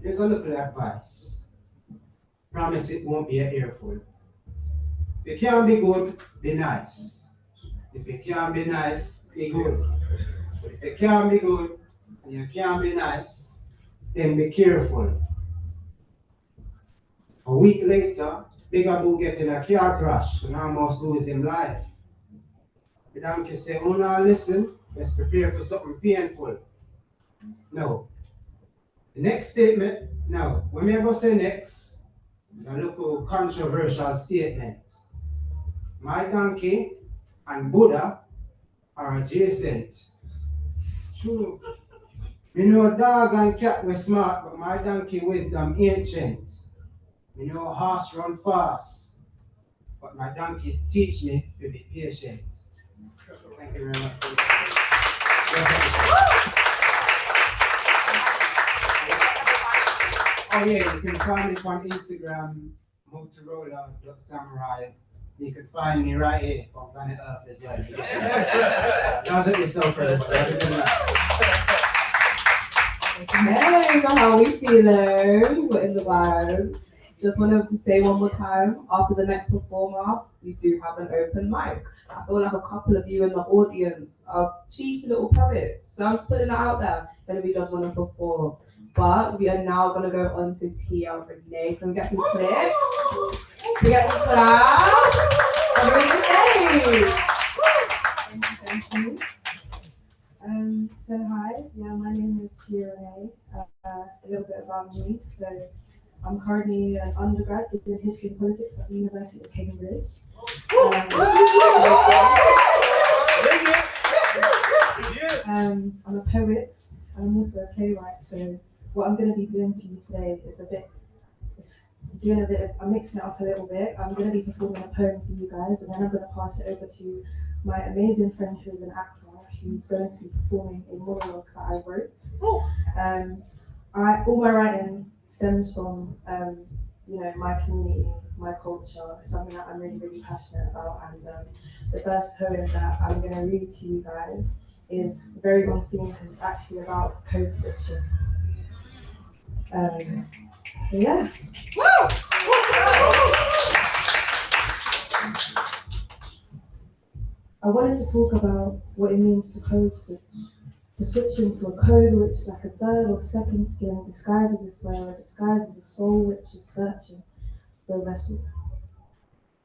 F: here's a little advice. Promise it won't be an earful. If you can't be good, be nice. If you can't be nice, be good. But if you can't be good and you can't be nice, then be careful. A week later, Bigaboo get in a car crash and almost lose his life. The donkey say, oh now listen, let's prepare for something painful. No. The next statement, now, when we go say next, It's a little controversial statement. My donkey and Buddha are adjacent. True. Me know dog and cat were smart, but my donkey wisdom ancient. Me know horse run fast, but my donkey teach me to be patient. Thank you very much. Oh yeah, you can find me on Instagram, Motorola.samurai. You can find me right here on planet Earth as well. Not at yourself, everybody. Have a good night.
C: Okay, so how we feeling? We're in the vibes. Just want to say one more time, after the next performer, we do have an open mic. I feel like a couple of you in the audience are cheeky little poets, so I'm just putting it out there if anybody does want to perform. But we are now going to go on to Tia Renee, so we get some clicks, we get some claps, and we're in the stage.
G: Thank you. So hi, yeah, my name is Tia Renee. A little bit about me. So I'm currently an undergrad in history and politics at the University of Cambridge. I'm a poet and I'm also a playwright. So what I'm going to be doing for you today is I'm mixing it up a little bit. I'm going to be performing a poem for you guys, and then I'm going to pass it over to my amazing friend who is an actor, who's going to be performing a monologue that I wrote. All my writing stems from, my community, my culture, something that I'm really, really passionate about. And the first poem that I'm going to read to you guys is very on theme because it's actually about code switching. So yeah. I wanted to talk about what it means to code switch. To switch into a code which, like a third or second skin, disguises its wearer, disguises a soul which is searching for a vessel.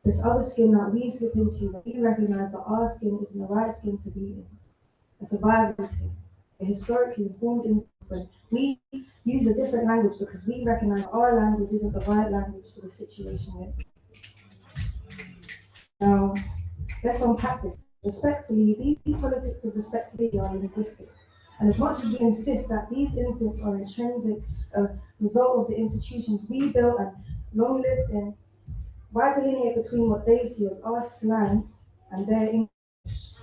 G: This other skin that we slip into, when we recognize that our skin isn't the right skin to be in. A survival thing, a historically informed instinct when we use a different language because we recognize our language isn't the right language for the situation we're in. Now, let's unpack this. Respectfully, these politics of respectability are linguistic. And as much as we insist that these instincts are intrinsic, a result of the institutions we built and long lived in, why delineate between what they see as our slang and their English?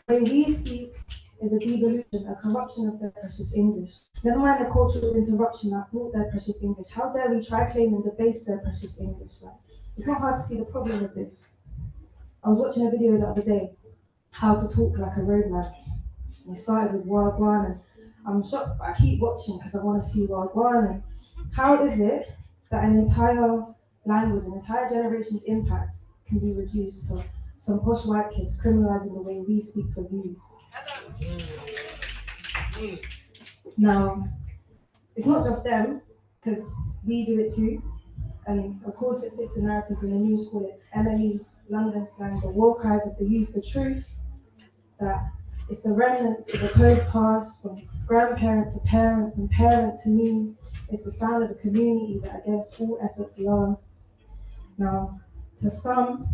G: The way we speak is a devolution, a corruption of their precious English. Never mind the cultural interruption that brought their precious English. How dare we try claim and debase their precious English? It's not hard to see the problem with this. I was watching a video the other day, how to talk like a roadman. And it started with Wagwan, and I'm shocked, but I keep watching because I want to see Wagwan. And how is it that an entire language, an entire generation's impact can be reduced to some posh white kids criminalizing the way we speak for views? Now, it's not just them, because we do it too. And of course it fits the narratives in the news, call it MLE, London slang, the war cries of the youth, the truth that it's the remnants of a code passed from grandparent to parent, from parent to me. It's the sound of a community that against all efforts lasts. Now, to some,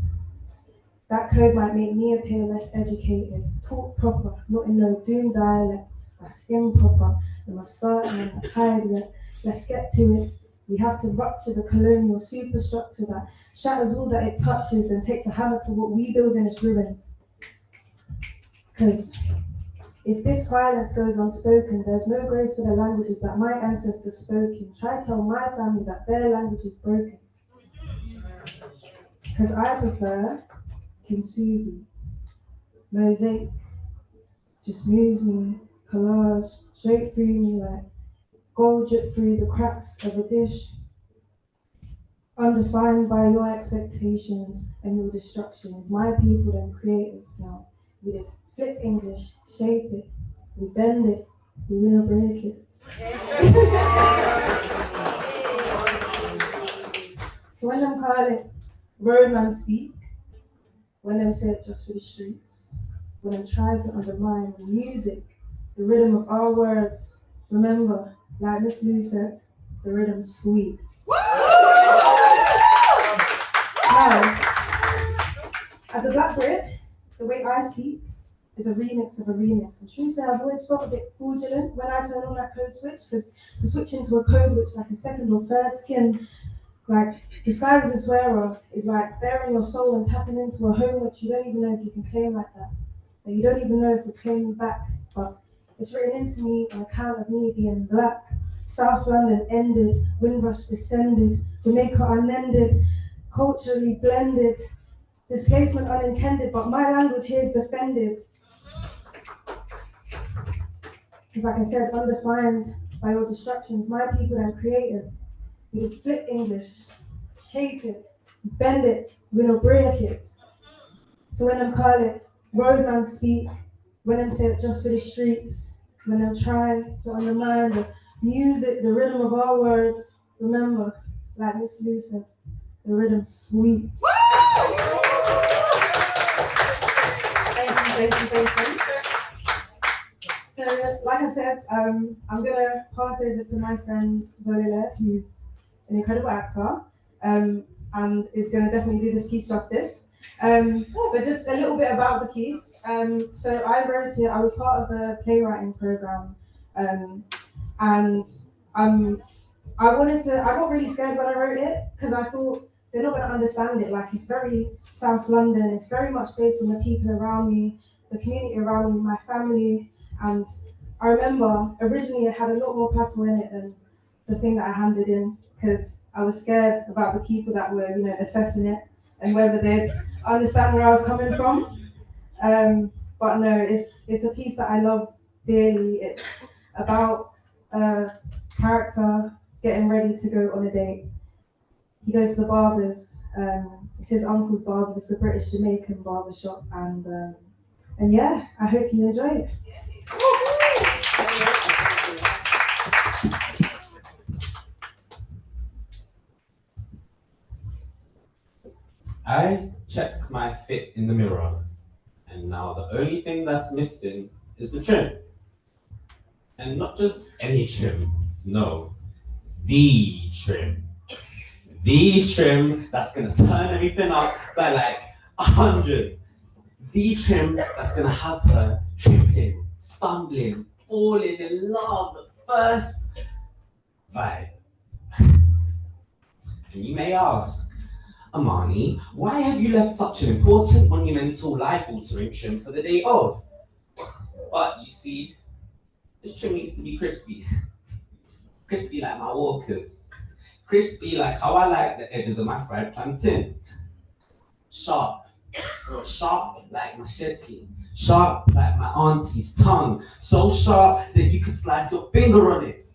G: that code might make me appear less educated, talk proper, not in no doom dialect, that's improper, and I start and I'm tired yet. Let's get to it. We have to rupture the colonial superstructure that shatters all that it touches and takes a hammer to what we build in its ruins. Because if this violence goes unspoken, there's no grace for the languages that my ancestors spoke in. Try to tell my family that their language is broken. Because I prefer Kintsugi, mosaic, just moves me, collage, straight through me like gold drip through the cracks of a dish, undefined by your expectations and your destructions. My people then creative now. We did flip English, shape it, we bend it, we will break it. So when them call it roadman speak, when them say it just for the streets, when them try to undermine the music, the rhythm of our words, remember, like Miss Lou said, the rhythm's sweet. Now, as a black Brit, the way I speak is a remix of a remix. And true say, I've always felt a bit fraudulent when I turn on that code switch, because to switch into a code which like a second or third skin, like disguised as a swearer, is like bearing your soul and tapping into a home which you don't even know if you can claim like that. That you don't even know if we claim you back, but it's written into me on account of me being black. South London ended, Windrush descended, Jamaica unended, culturally blended, displacement unintended, but my language here is defended. Because like I said, undefined by your distractions, my people are creative. We would flip English, shape it, bend it, we don't break it. So when I'm call it, roadman speak, when I'm say it just for the streets, when I'm trying to undermine the music, the rhythm of our words, remember, like Miss Lou said, the rhythm's sweet. Thank you. So, like I said, I'm gonna pass over to my friend Zolila, who's an incredible actor, and is gonna definitely do this piece justice. But just a little bit about the piece. So I wrote it. I was part of a playwriting program, and I got really scared when I wrote it because I thought they're not gonna understand it. Like it's very South London. It's very much based on the people around me, the community around me, my family. And I remember originally it had a lot more Patois in it than the thing that I handed in because I was scared about the people that were, assessing it and whether they'd understand where I was coming from. But no, it's a piece that I love dearly. It's about a character getting ready to go on a date. He goes to the barber's. It's his uncle's barber. It's a British Jamaican barber shop, and yeah, I hope you enjoy it.
H: I check my fit in the mirror, and now the only thing that's missing is the trim. And not just any trim, no, the trim. The trim that's gonna turn everything up by like 100. The trim that's gonna have her tripping, stumbling, falling in love at first vibe. And you may ask, Amani, why have you left such an important, monumental, life-altering trim for the day of? But you see, this trim needs to be crispy. Crispy like my walkers. Crispy like how I like the edges of my fried plantain. Sharp. Sharp like machete. Sharp like my auntie's tongue. So sharp that you could slice your finger on it.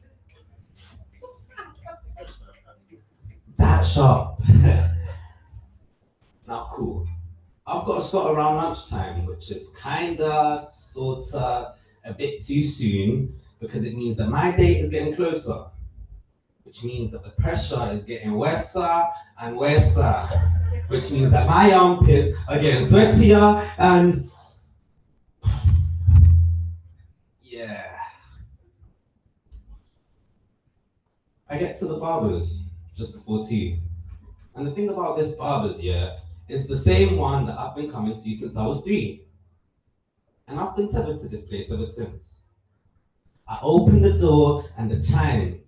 H: That sharp. Now cool. I've got to start around lunchtime, which is kinda, sorta, a bit too soon, because it means that my date is getting closer. Which means that the pressure is getting worse and worse. Which means that my armpits are getting sweatier and yeah. I get to the barber's just before 2. And the thing about this barber's, is the same one that I've been coming to since I was 3. And I've been tethered to this place ever since. I open the door and the chime,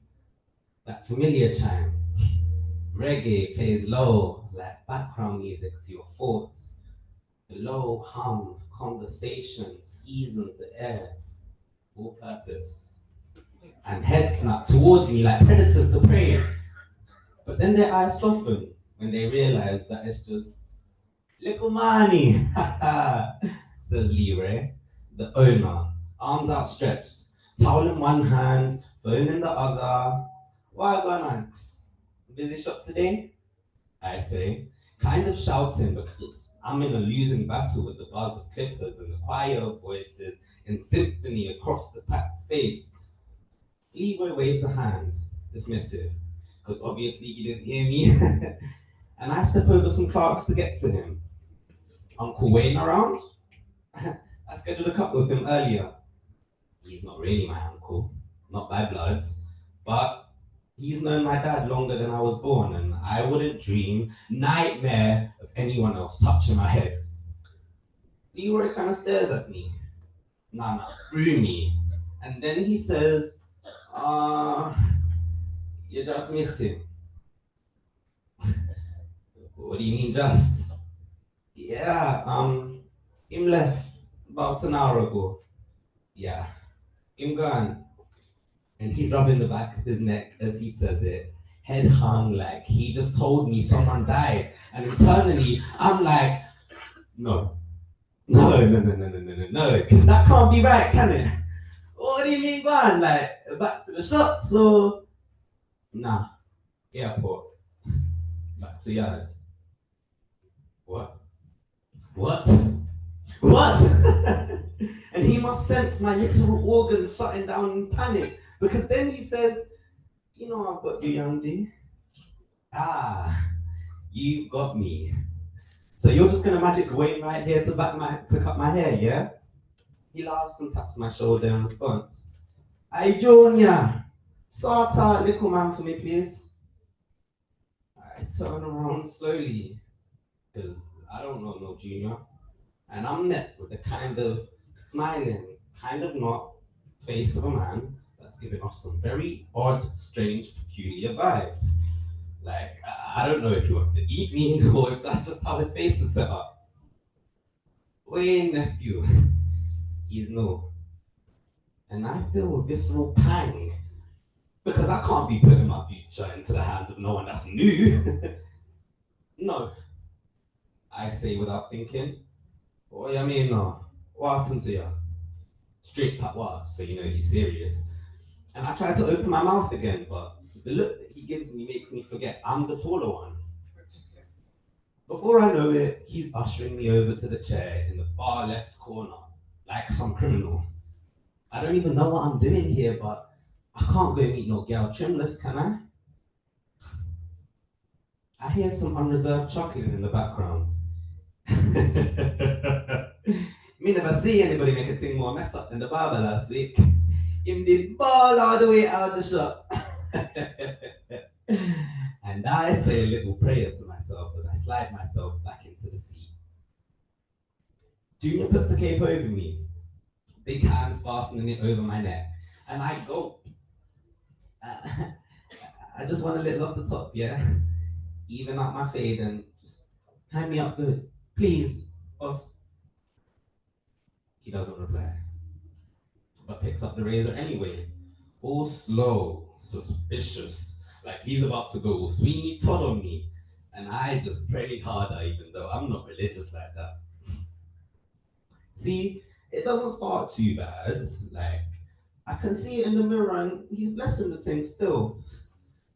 H: that familiar chime, reggae plays low like background music to your thoughts. The low hum of conversation seasons the air, all purpose. And heads snap towards me like predators to prey. But then their eyes soften when they realize that it's just little money, says Leroy, the owner, arms outstretched, towel in one hand, phone in the other. Why go Max? Busy shop today? I say, kind of shouting because I'm in a losing battle with the bars of clippers and the choir of voices in symphony across the packed space. Leroy waves a hand, dismissive, because obviously he didn't hear me. And I step over some clerks to get to him. Uncle Wayne around? I scheduled a couple with him earlier. He's not really my uncle, not by blood, but He's known my dad longer than I was born, and I wouldn't dream, nightmare, of anyone else touching my head. Leroy kind of stares at me. Nah, through me. And then he says, you're just missing. What do you mean just? Yeah, him left about an hour ago. Yeah, him gone. And he's rubbing the back of his neck as he says it, head hung like he just told me someone died. And internally, I'm like, no, because that can't be right, can it? What do you mean, man? Like, back to the shop, so, nah, airport, back to yard. What? What? And he must sense my literal organs shutting down in panic, because then he says, you know I've got you, young G. Ah, you've got me. So you're just gonna magic away right here to cut my hair, yeah? He laughs and taps my shoulder in response. Hey, Junior, sort out little man for me, please. I turn around slowly, because I don't know no Junior. And I'm met with the kind of smiling, kind of not face of a man that's giving off some very odd, strange, peculiar vibes. Like, I don't know if he wants to eat me or if that's just how his face is set up. Wait, nephew, he's no. And I feel a visceral pang because I can't be putting my future into the hands of no one that's new. No, I say without thinking. What do you mean, no? What happened to you? Straight Patois, so you know he's serious. And I try to open my mouth again, but the look that he gives me makes me forget I'm the taller one. Before I know it, he's ushering me over to the chair in the far left corner, like some criminal. I don't even know what I'm doing here, but I can't go meet no girl trimless, can I? I hear some unreserved chuckling in the background. Me never see anybody make a thing more messed up than the barber last week. Him did ball all the way out the shop. And I say a little prayer to myself as I slide myself back into the seat. Junior puts the cape over me, big hands fastening it over my neck, and I go. I just want a little off the top, yeah? Even out my fade and just tie me up good. Please, boss. He doesn't reply, but picks up the razor anyway. All slow, suspicious, like he's about to go Sweeney Todd on me. And I just prayed harder, even though I'm not religious like that. See, it doesn't start too bad. Like, I can see it in the mirror and he's blessing the thing still.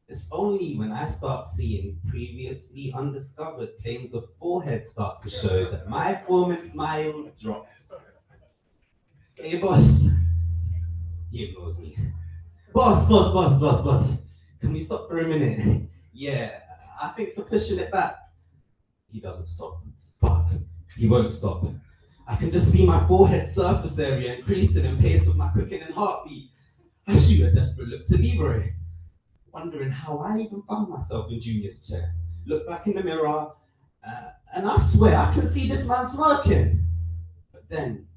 H: It's only when I start seeing previously undiscovered planes of forehead start to show that my forming smile drops. Hey, boss. He ignores me. Boss. Can we stop for a minute? Yeah, I think you're pushing it back. He doesn't stop. Fuck, he won't stop. I can just see my forehead surface area increasing in pace with my quickening heartbeat. I shoot a desperate look to Leroy, wondering how I even found myself in Junior's chair. Look back in the mirror, and I swear I can see this man smirking. But then,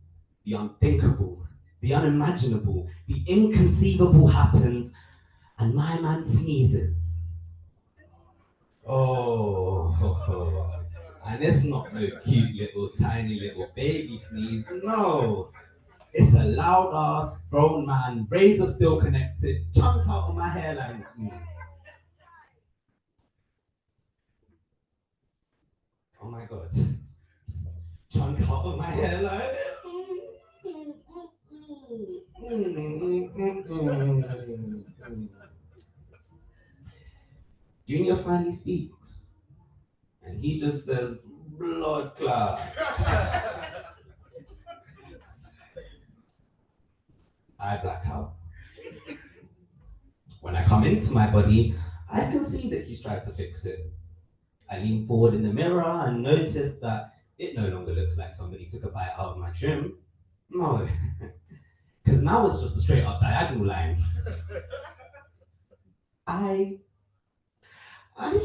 H: the unthinkable, the unimaginable, the inconceivable happens, and my man sneezes. Oh, and it's not no cute little, tiny little baby sneeze, no. It's a loud ass, grown man, razor still connected, chunk out of my hairline sneeze. Oh my God. Chunk out of my hairline. Junior finally speaks, and he just says, blood clot. I black out. When I come into my body, I can see that he's tried to fix it. I lean forward in the mirror and notice that it no longer looks like somebody took a bite out of my trim. No, because now it's just a straight up diagonal line. I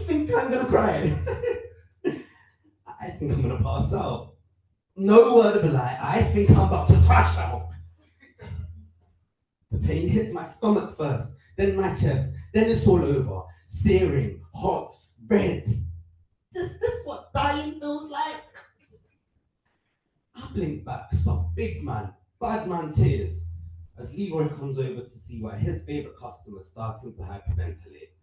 H: think I'm gonna cry. I think I'm gonna pass out. No word of a lie, I think I'm about to crash out. The pain hits my stomach first, then my chest, then it's all over. Searing, hot, red. Is this what dying feels like? I blink back, some big man, bad man tears, as Leroy comes over to see why his favourite customer is starting to hyperventilate.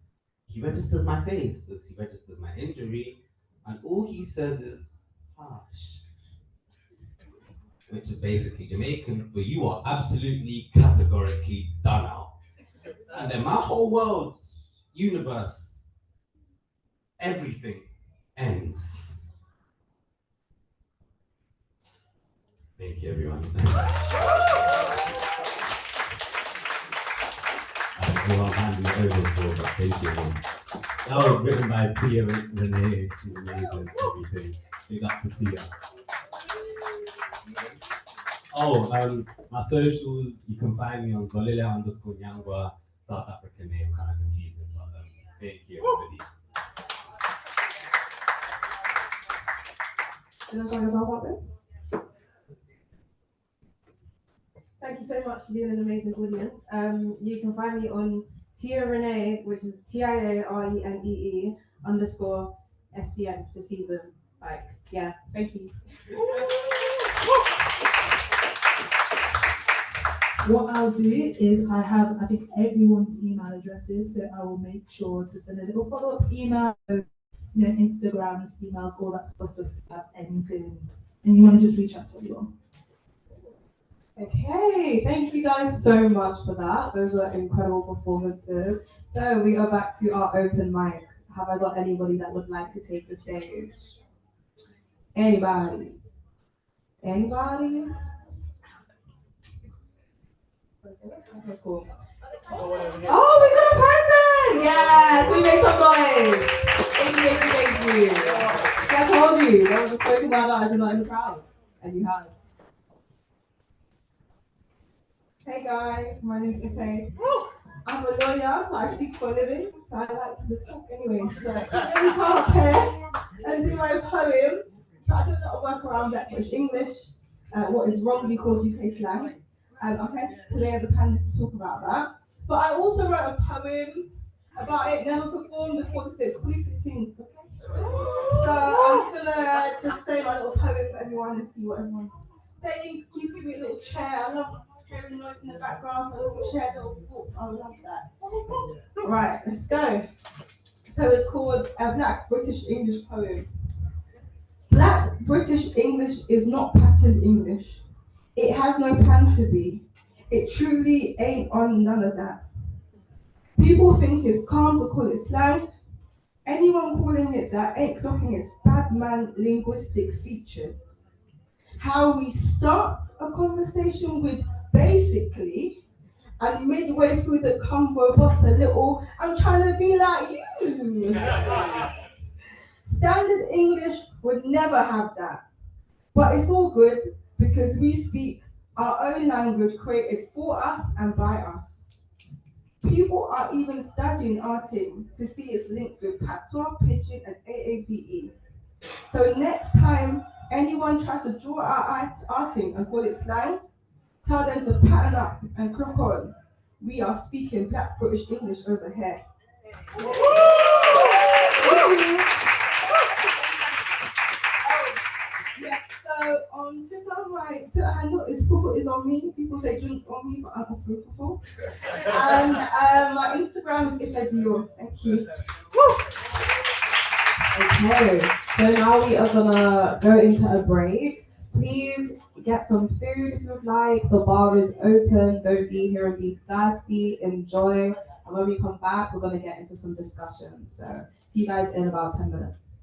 H: He registers my face as he registers my injury, and all he says is, harsh. Which is basically Jamaican for you are absolutely categorically done out. And then my whole world, universe, everything ends. Thank you, everyone. I don't know what I'm handing it over for, but thank you, everyone. That was written by Tia Renee. She's amazing, everything. Big up to Tia. Oh, my socials, you can find me on Golile_Nyangwa, South African name, kind of confusing, but thank you, everybody.
C: Do you want to talk yourself up there?
G: Thank you so much for being an amazing audience. You can find me on Tia Renee, which is TIARENEE _SCN for season. Like, yeah, thank you.
A: What I'll do is I think everyone's email addresses, so I will make sure to send a little follow-up email, Instagrams, emails, all that sort of stuff. If you have anything and you want to just reach out to everyone.
C: Okay, thank you guys so much for that. Those were incredible performances. So we are back to our open mics. Have I got anybody that would like to take the stage? Anybody? Anybody? Okay, cool. Oh, we got a person! Yes, we made some noise. Thank you. I told you, that was a spoken word as you're not in the crowd. And you have.
G: Hey guys, my name is Ife. I'm a lawyer, so I speak for a living, so I like to just talk anyway. So let me come up here and do my poem. So I do a lot of work around Black British English, what is wrongly called UK slang. I'm here today as a panelist to talk about that. But I also wrote a poem about it, never performed before the exclusive things, okay? So I'm gonna just say my little poem for everyone and see what everyone's saying. Please give me a little chair. I love hearing noise in the background, so a little chair, little talk. I would love that. Right, let's go. So it's called a Black British English poem. Black British English is not patterned English. It has no plans to be. It truly ain't on none of that. People think it's calm to call it slang. Anyone calling it that ain't clocking its bad man linguistic features. How we start a conversation with basically, and midway through the convo bust a little, I'm trying to be like you. Standard English would never have that. But it's all good because we speak our own language created for us and by us. People are even studying arting to see its links with Patois, Pidgin, and AAVE. So next time anyone tries to draw our arting and call it slang, tell them to pattern up and clock on. We are speaking Black British English over here. Yes, so on Twitter, my Twitter handle is Fufu is on me. People say drinks on me, but I'm not Fufu. And my Instagram is Ifedio. Thank you.
C: Okay, so now we are gonna go into a break. Please get some food if you'd like. The bar is open. Don't be here and be thirsty. Enjoy. And when we come back, we're gonna get into some discussion. So see you guys in about 10 minutes.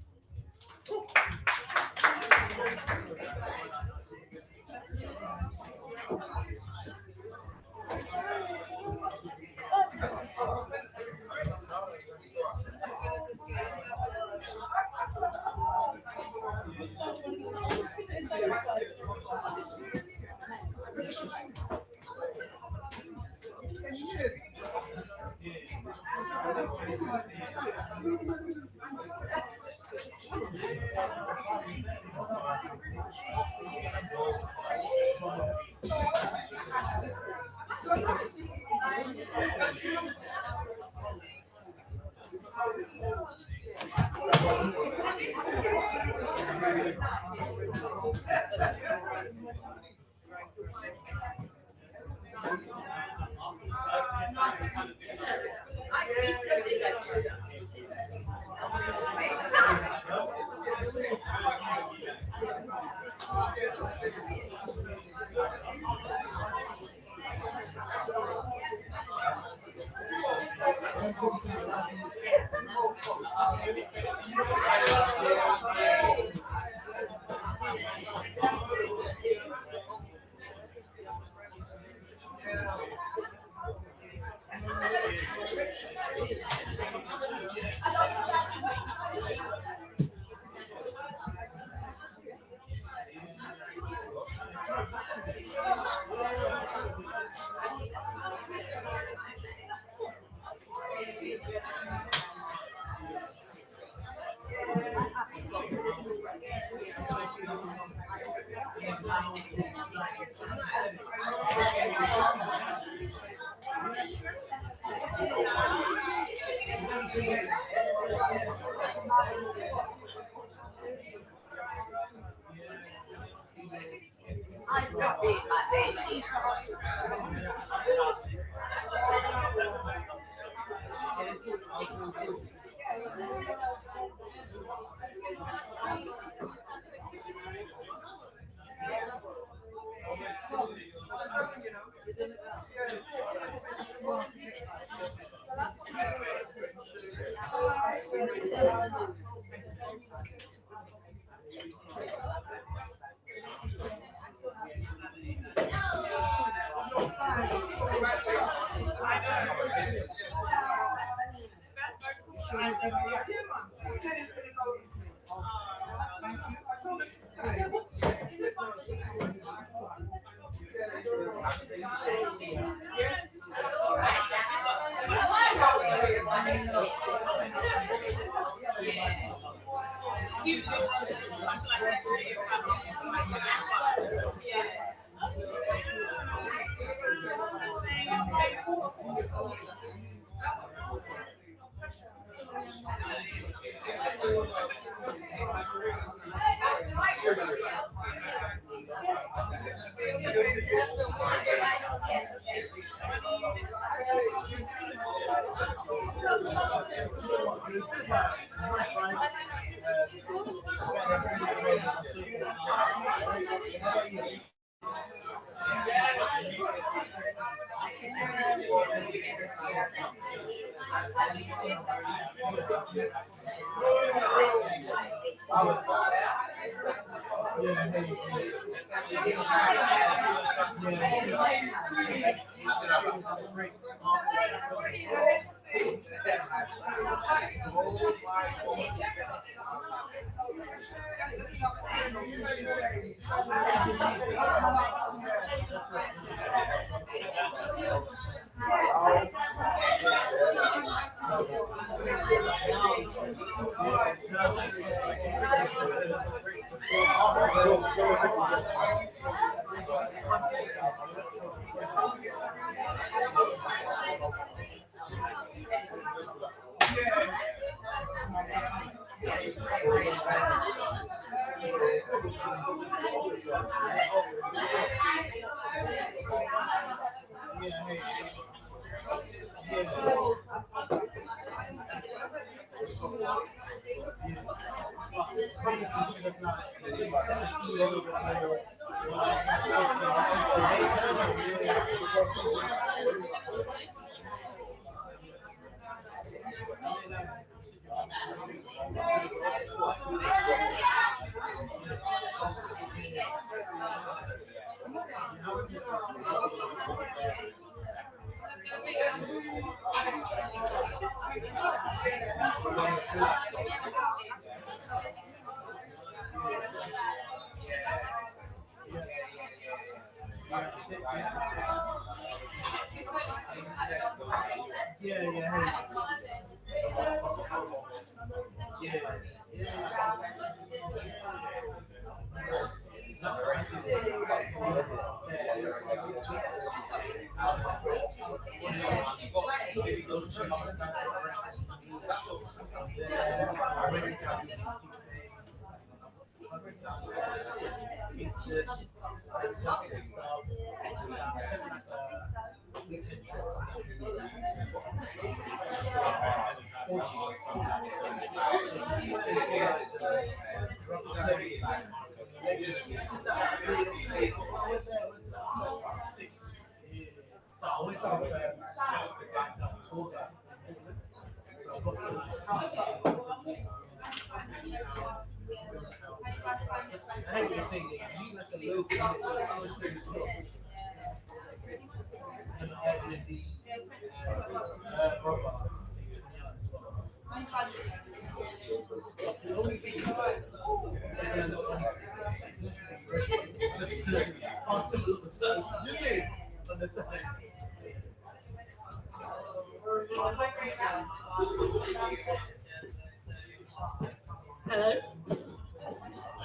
A: Hello.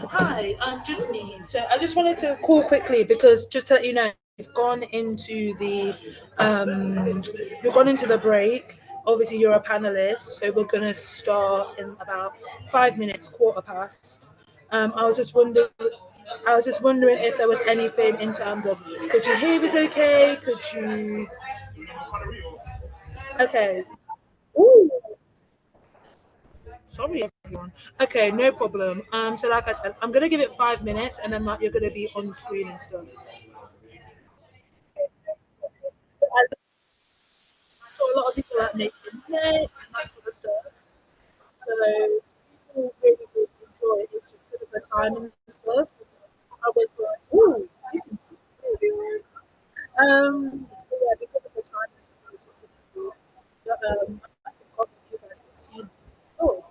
A: Hi, I'm just me. So I just wanted to call quickly because just to let you know, um, we've gone into the break. Obviously, you're a panelist, so we're gonna start in about 5 minutes, quarter past. I was just wondering if there was anything in terms of could you hear us okay? Could you? Okay. Ooh. Sorry, everyone. Okay, no problem. So like I said, I'm gonna give it 5 minutes, and then like you're gonna be on screen and stuff. So a lot of people like making notes and that sort of stuff. So people really do enjoy it. It's just because of the time and stuff. I was like, ooh, you can see it. But yeah, because of the time and stuff, it's just difficult. But I think you guys can see me. Oh,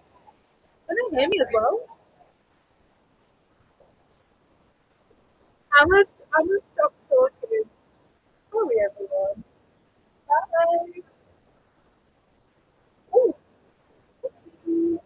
A: can they hear me as well? I must stop talking. Sorry, everyone. Bye. Ooh, oopsie.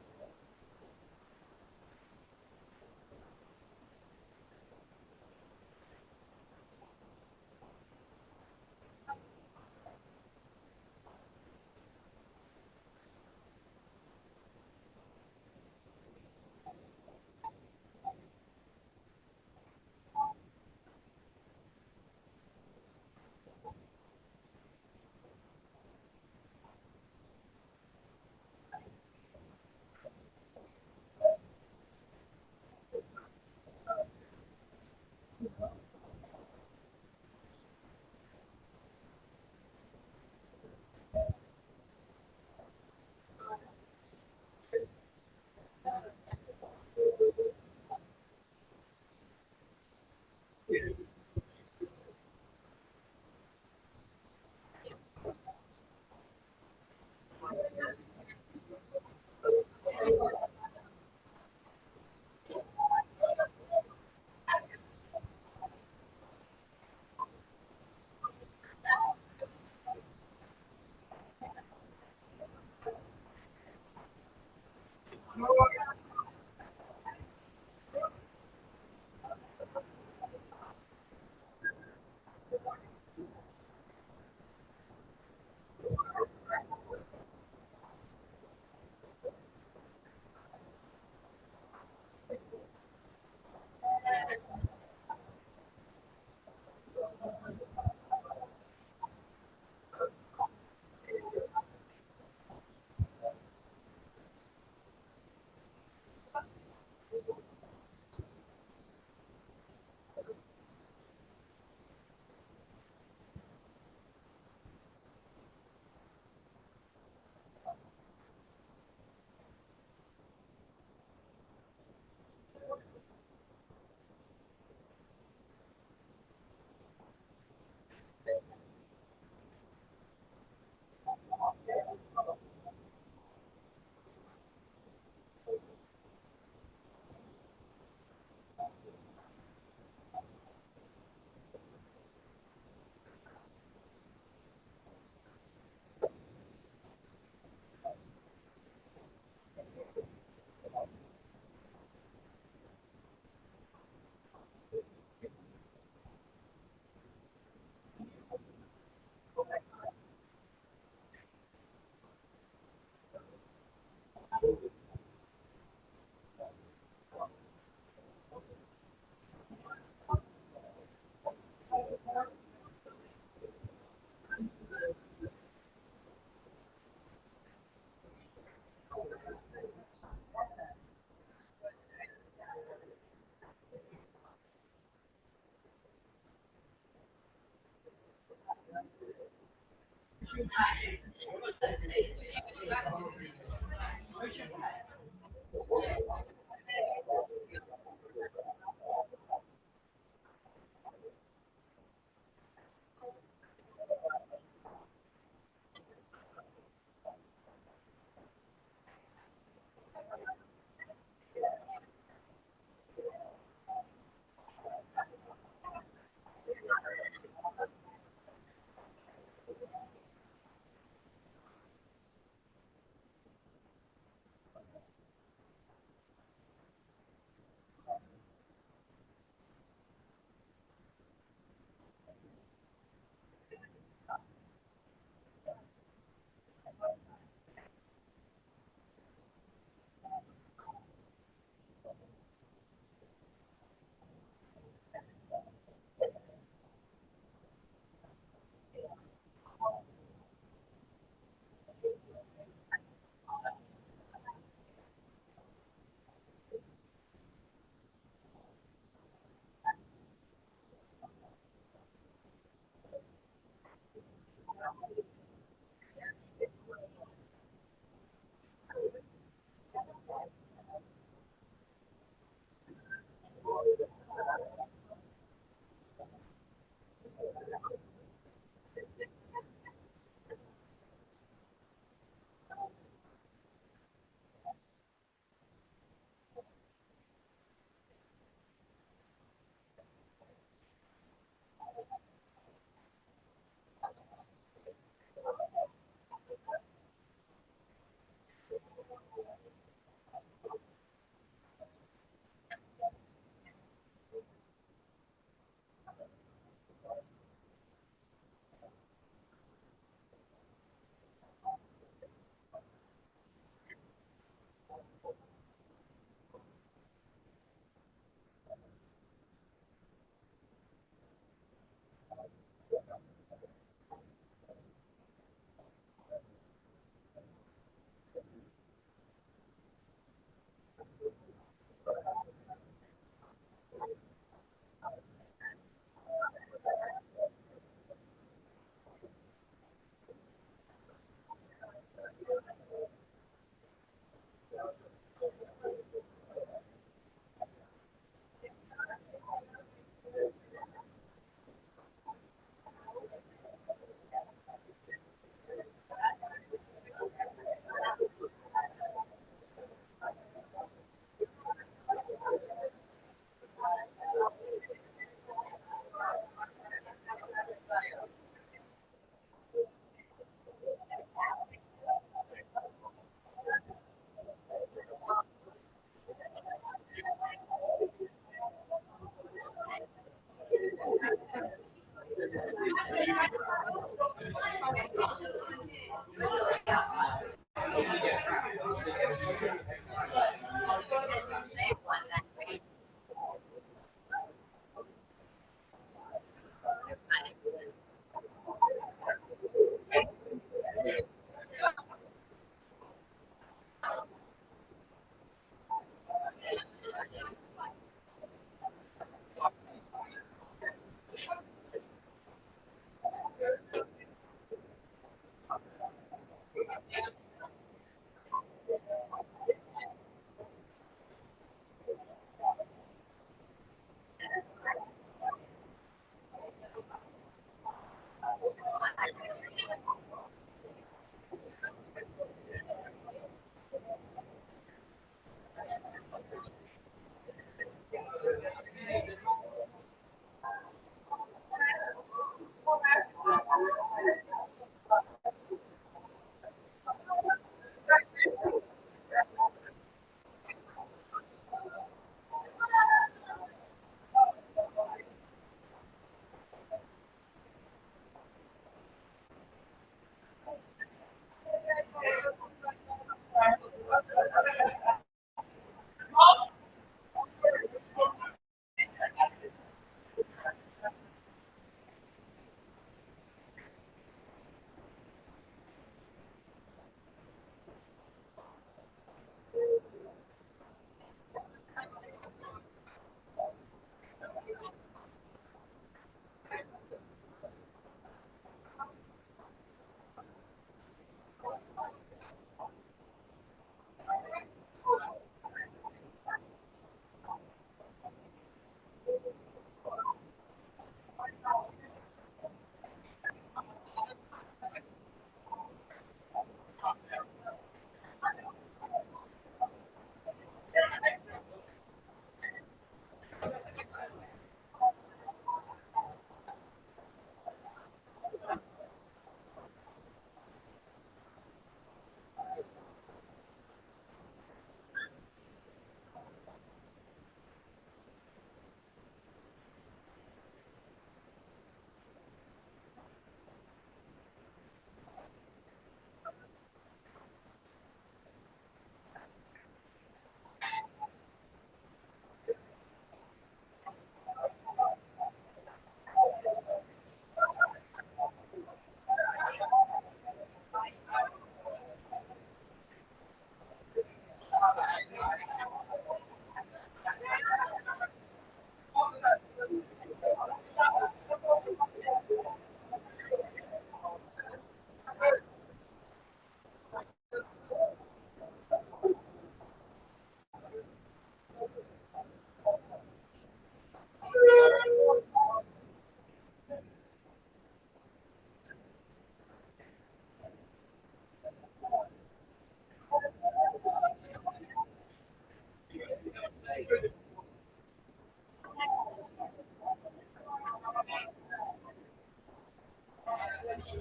C: Okay,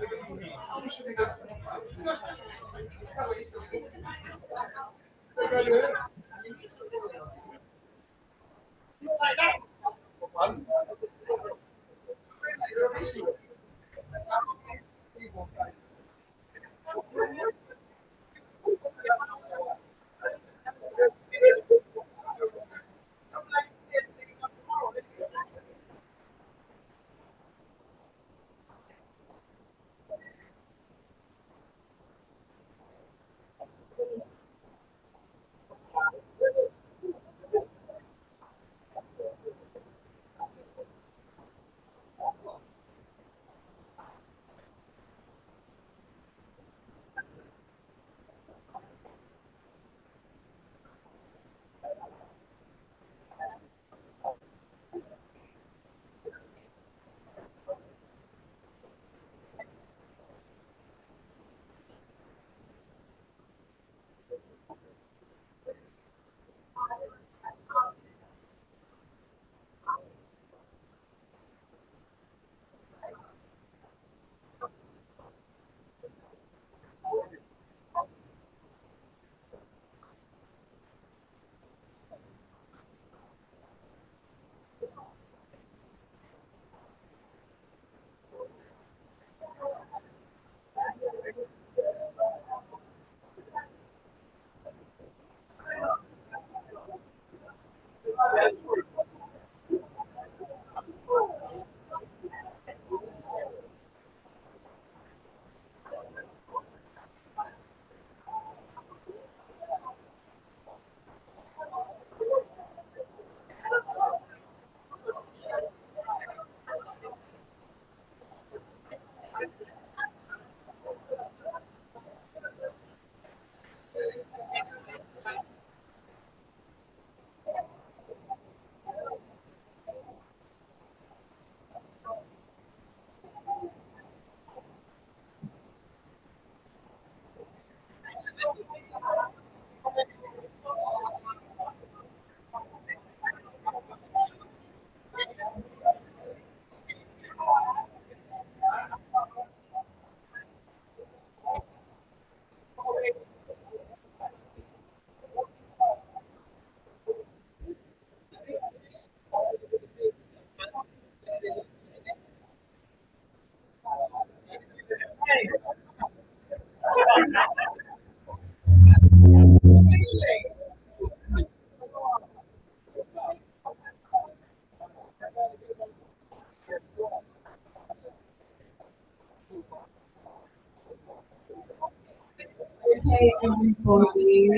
C: everybody.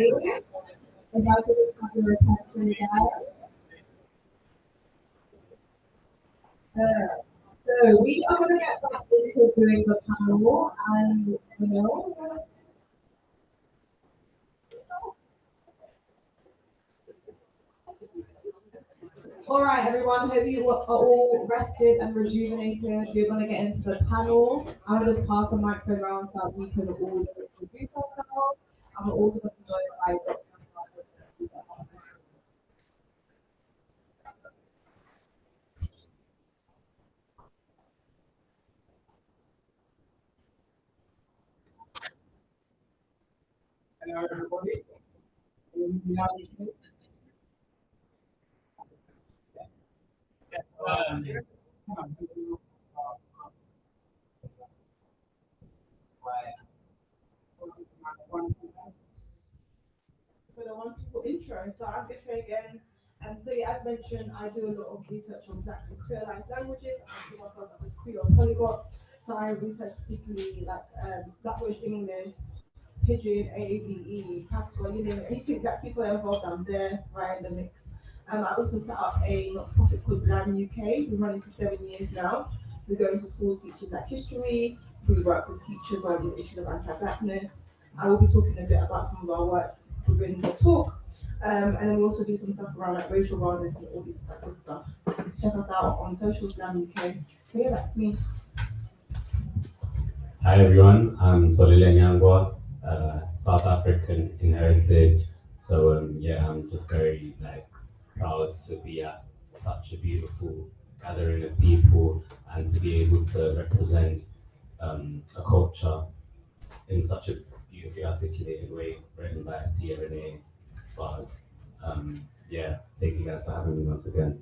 C: If I could just have your attention, guys. So we are going to get back into doing the panel, and all right, everyone. Hope you are all rested and rejuvenated. We're going to get into the panel. I'm going to just pass the microphone around so that we can all just introduce ourselves. I'm also joined by Dr.
F: Hello, everybody. Can you hear me? Um,
G: For the wonderful intro. So I'm Bishra again. And so yeah, as mentioned, I do a lot of research on Black and creolized languages. I see myself as a Creole polyglot. So I research particularly like Black English, Pidgin, AAVE, Patois, you name it. Anything that people are involved, I'm there right in the mix. I also set up a not-for-profit called Bland UK. We've been running for 7 years now. We go into schools teaching Black history. We work with teachers on issues of anti-Blackness. I will be talking a bit about some of our work within the talk. And then we also do some stuff around like racial wellness and all this type of stuff. So check us out on socials Bland UK. So yeah, that's me.
I: Hi everyone, I'm Solile Nyangwa, South African in heritage. So yeah, I'm just very proud to be at such a beautiful gathering of people and to be able to represent a culture in such a beautifully articulated way, written by Tia Renee Bars. Yeah, thank you guys for having me once again.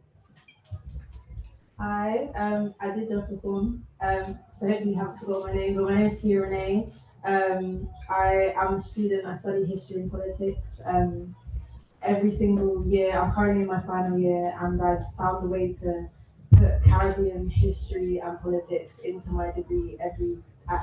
G: Hi, I did just perform, so hopefully you haven't forgotten my name, but my name is Tia Renee. I am a student, I study history and politics. Every single year, I'm currently in my final year, and I've found a way to put Caribbean history and politics into my degree at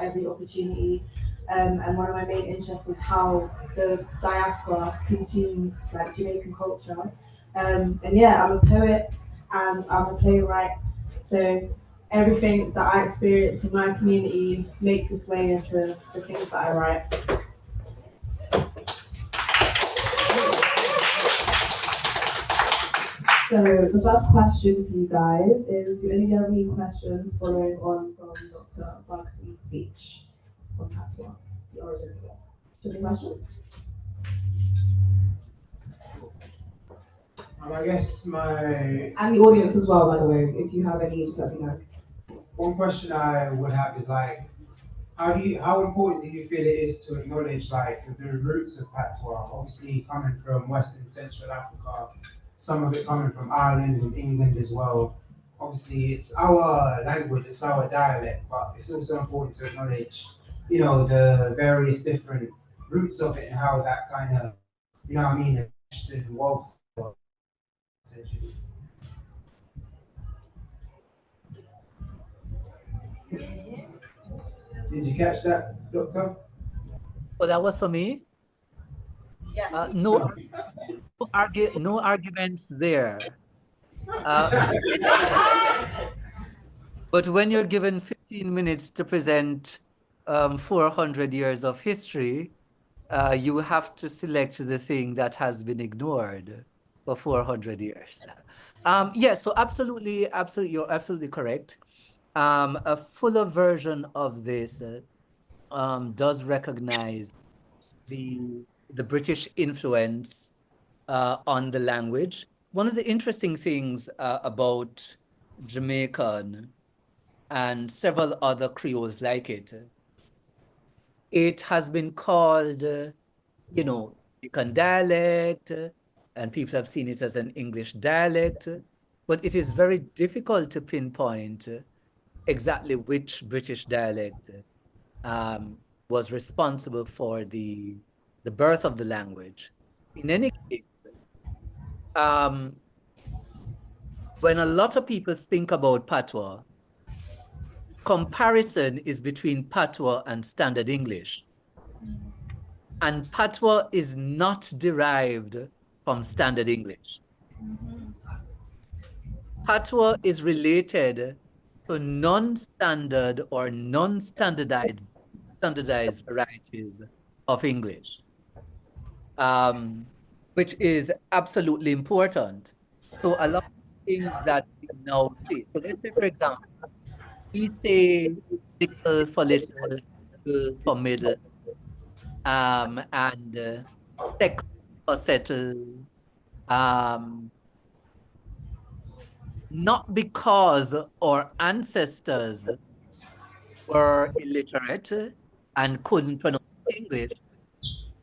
G: every opportunity. And one of my main interests is how the diaspora consumes like Jamaican culture. And yeah, I'm a poet and I'm a playwright. So everything that I experience in my community makes its way into the things that I write.
C: So the first question for you guys is, do any of you have any questions following on from Dr. Bugson's speech on Patois, the origins of it? Do you have any questions?
F: I guess
C: And the audience as well, by the way, if you have any, just let me know.
F: one question I would have is like, how important do you feel it is to acknowledge like the roots of Patois? Obviously coming from Western Central Africa, some of it coming from Ireland and England as well. Obviously it's our language, it's our dialect, but it's also important to acknowledge, you know, the various different roots of it and how that kind of, you know what I mean, evolved essentially. Did you catch that, Doctor?
D: Oh, that was for me?
B: Yes.
D: No arguments there. But when you're given 15 minutes to present 400 years of history, you have to select the thing that has been ignored for 400 years. Yeah, so absolutely, you're absolutely correct. A fuller version of this does recognize the British influence on the language. One of the interesting things about Jamaican and several other Creoles like it has been called, you know, Jamaican dialect, and people have seen it as an English dialect, but it is very difficult to pinpoint exactly which British dialect was responsible for the birth of the language. In any case, when a lot of people think about Patois, comparison is between Patois and Standard English. And Patois is not derived from Standard English. Patois is related to non-standard or non-standardized varieties of English, which is absolutely important. So a lot of things that we now see. So let's say, for example, we say little for little, middle for middle, and settle for settle. Not because our ancestors were illiterate and couldn't pronounce English,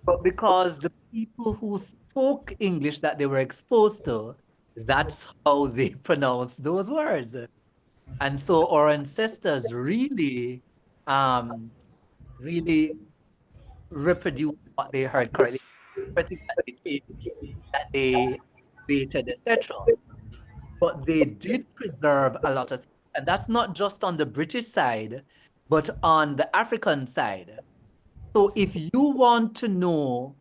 D: but because the people who spoke English that they were exposed to, that's how they pronounced those words. And so our ancestors really, really reproduced what they heard correctly, everything that they created, etc. But they did preserve a lot of things. And that's not just on the British side, but on the African side. So if you want to know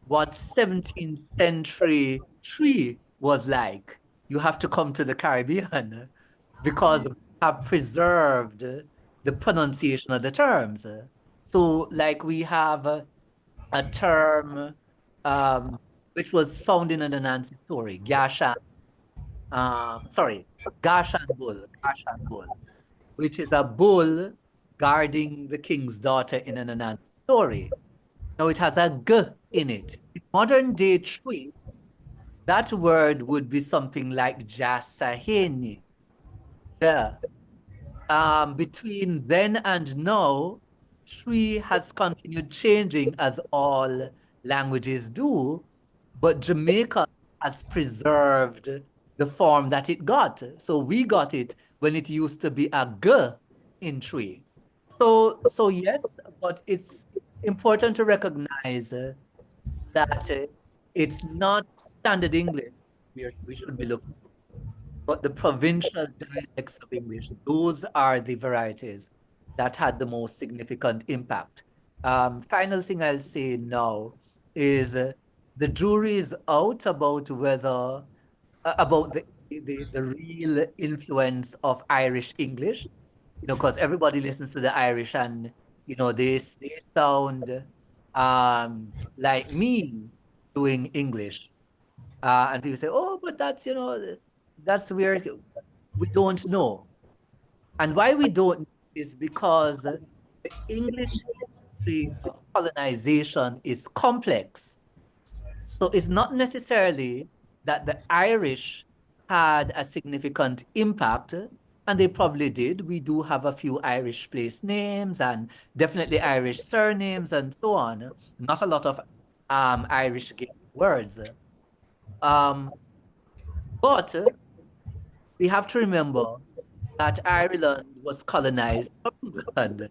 D: what 17th century tree was like, you have to come to the Caribbean because we have preserved the pronunciation of the terms. So like we have a term which was found in an Anansi story, Gashan, Gashan bull, which is a bull guarding the king's daughter in an Anansi story. Now it has a G in it. In modern day tree, that word would be something like Jasahini. Yeah. between then and now, Shri has continued changing as all languages do, but Jamaica has preserved the form that it got. So we got it when it used to be a G in Shri. So yes, but it's important to recognize that it's not standard English we should be looking, but the provincial dialects of English, those are the varieties that had the most significant impact. Final thing I'll say now is the jury is out about whether, about the real influence of Irish English, you know, because everybody listens to the Irish and, you know, they sound like me doing English. And people say, oh, but that's, you know, that's where we don't know. And why we don't know is because the English history of colonization is complex. So it's not necessarily that the Irish had a significant impact, and they probably did. We do have a few Irish place names and definitely Irish surnames and so on. Not a lot of Irish words. But we have to remember that Ireland was colonized from England.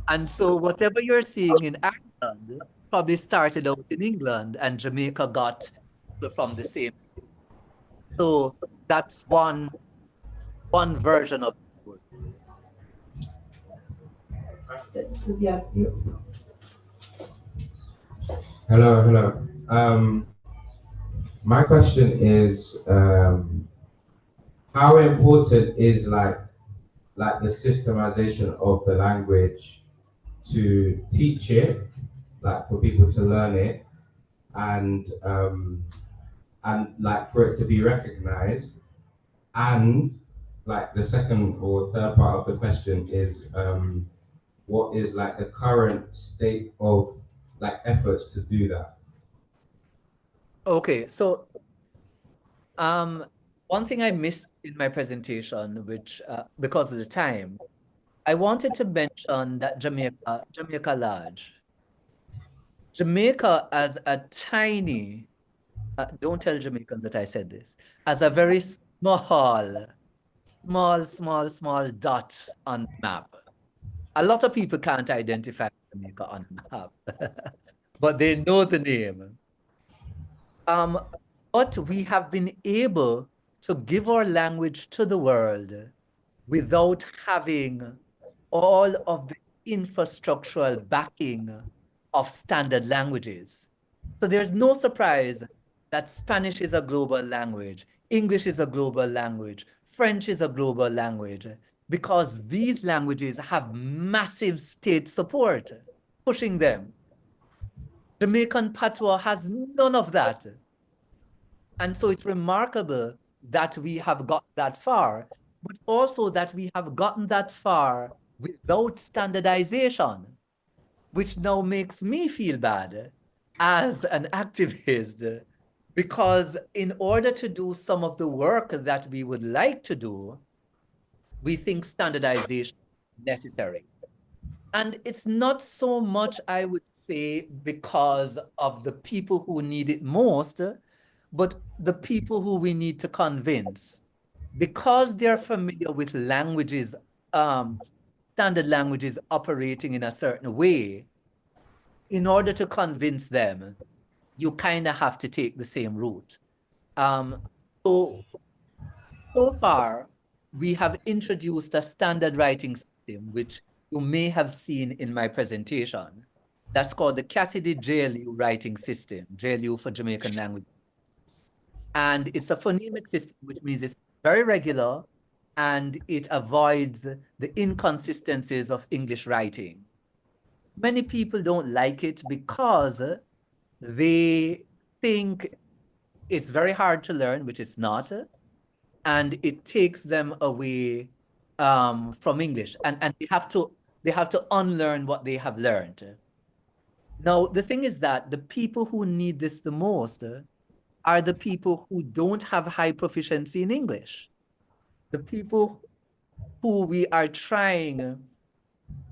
D: And so whatever you're seeing in Ireland probably started out in England and Jamaica got from the same. So that's one version of the story.
J: Hello. My question is, how important is like the systemization of the language to teach it, like for people to learn it, and like for it to be recognized, and like the second or third part of the question is, what is like the current state of like efforts to do that?
D: Okay, so one thing I missed in my presentation, which because of the time, I wanted to mention that Jamaica large. Jamaica as a tiny, don't tell Jamaicans that I said this, as a very small dot on the map. A lot of people can't identify Jamaica on the map, but they know the name. But we have been able to give our language to the world without having all of the infrastructural backing of standard languages. So there's no surprise that Spanish is a global language, English is a global language, French is a global language, because these languages have massive state support pushing them. Jamaican Patwa has none of that. And so it's remarkable that we have got that far, but also that we have gotten that far without standardization, which now makes me feel bad as an activist, because in order to do some of the work that we would like to do, we think standardization is necessary. And it's not so much, I would say, because of the people who need it most, but the people who we need to convince, because they're familiar with languages, standard languages operating in a certain way. In order to convince them, you kind of have to take the same route. So far, we have introduced a standard writing system, which you may have seen in my presentation. That's called the Cassidy JLU writing system, JLU for Jamaican language. And it's a phonemic system, which means it's very regular and it avoids the inconsistencies of English writing. Many people don't like it because they think it's very hard to learn, which it's not, and it takes them away from English, and they have to unlearn what they have learned. Now, the thing is that the people who need this the most are the people who don't have high proficiency in English. The people who we are trying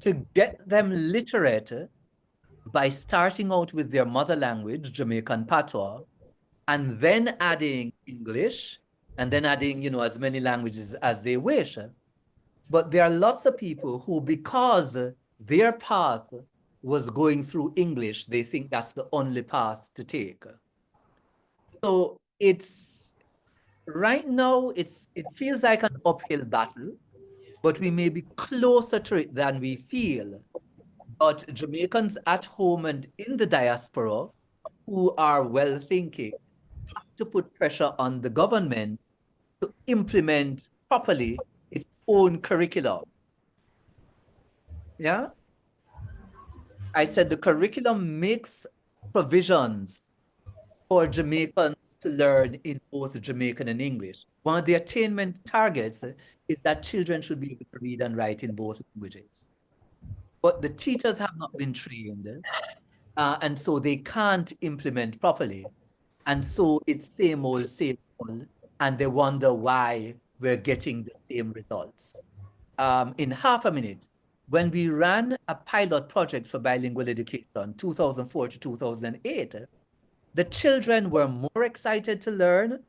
D: to get them literate by starting out with their mother language, Jamaican Patwa, and then adding English, and then adding, you know, as many languages as they wish. But there are lots of people who, because their path was going through English, they think that's the only path to take. So it's, right now, it feels like an uphill battle, but we may be closer to it than we feel. But Jamaicans at home and in the diaspora who are well-thinking have to put pressure on the government to implement properly its own curriculum. Yeah? I said the curriculum makes provisions for Jamaicans to learn in both Jamaican and English. One of the attainment targets is that children should be able to read and write in both languages. But the teachers have not been trained, and so they can't implement properly. And so it's same old, and they wonder why we're getting the same results. In half a minute, when we ran a pilot project for bilingual education, 2004 to 2008, the children were more excited to learn.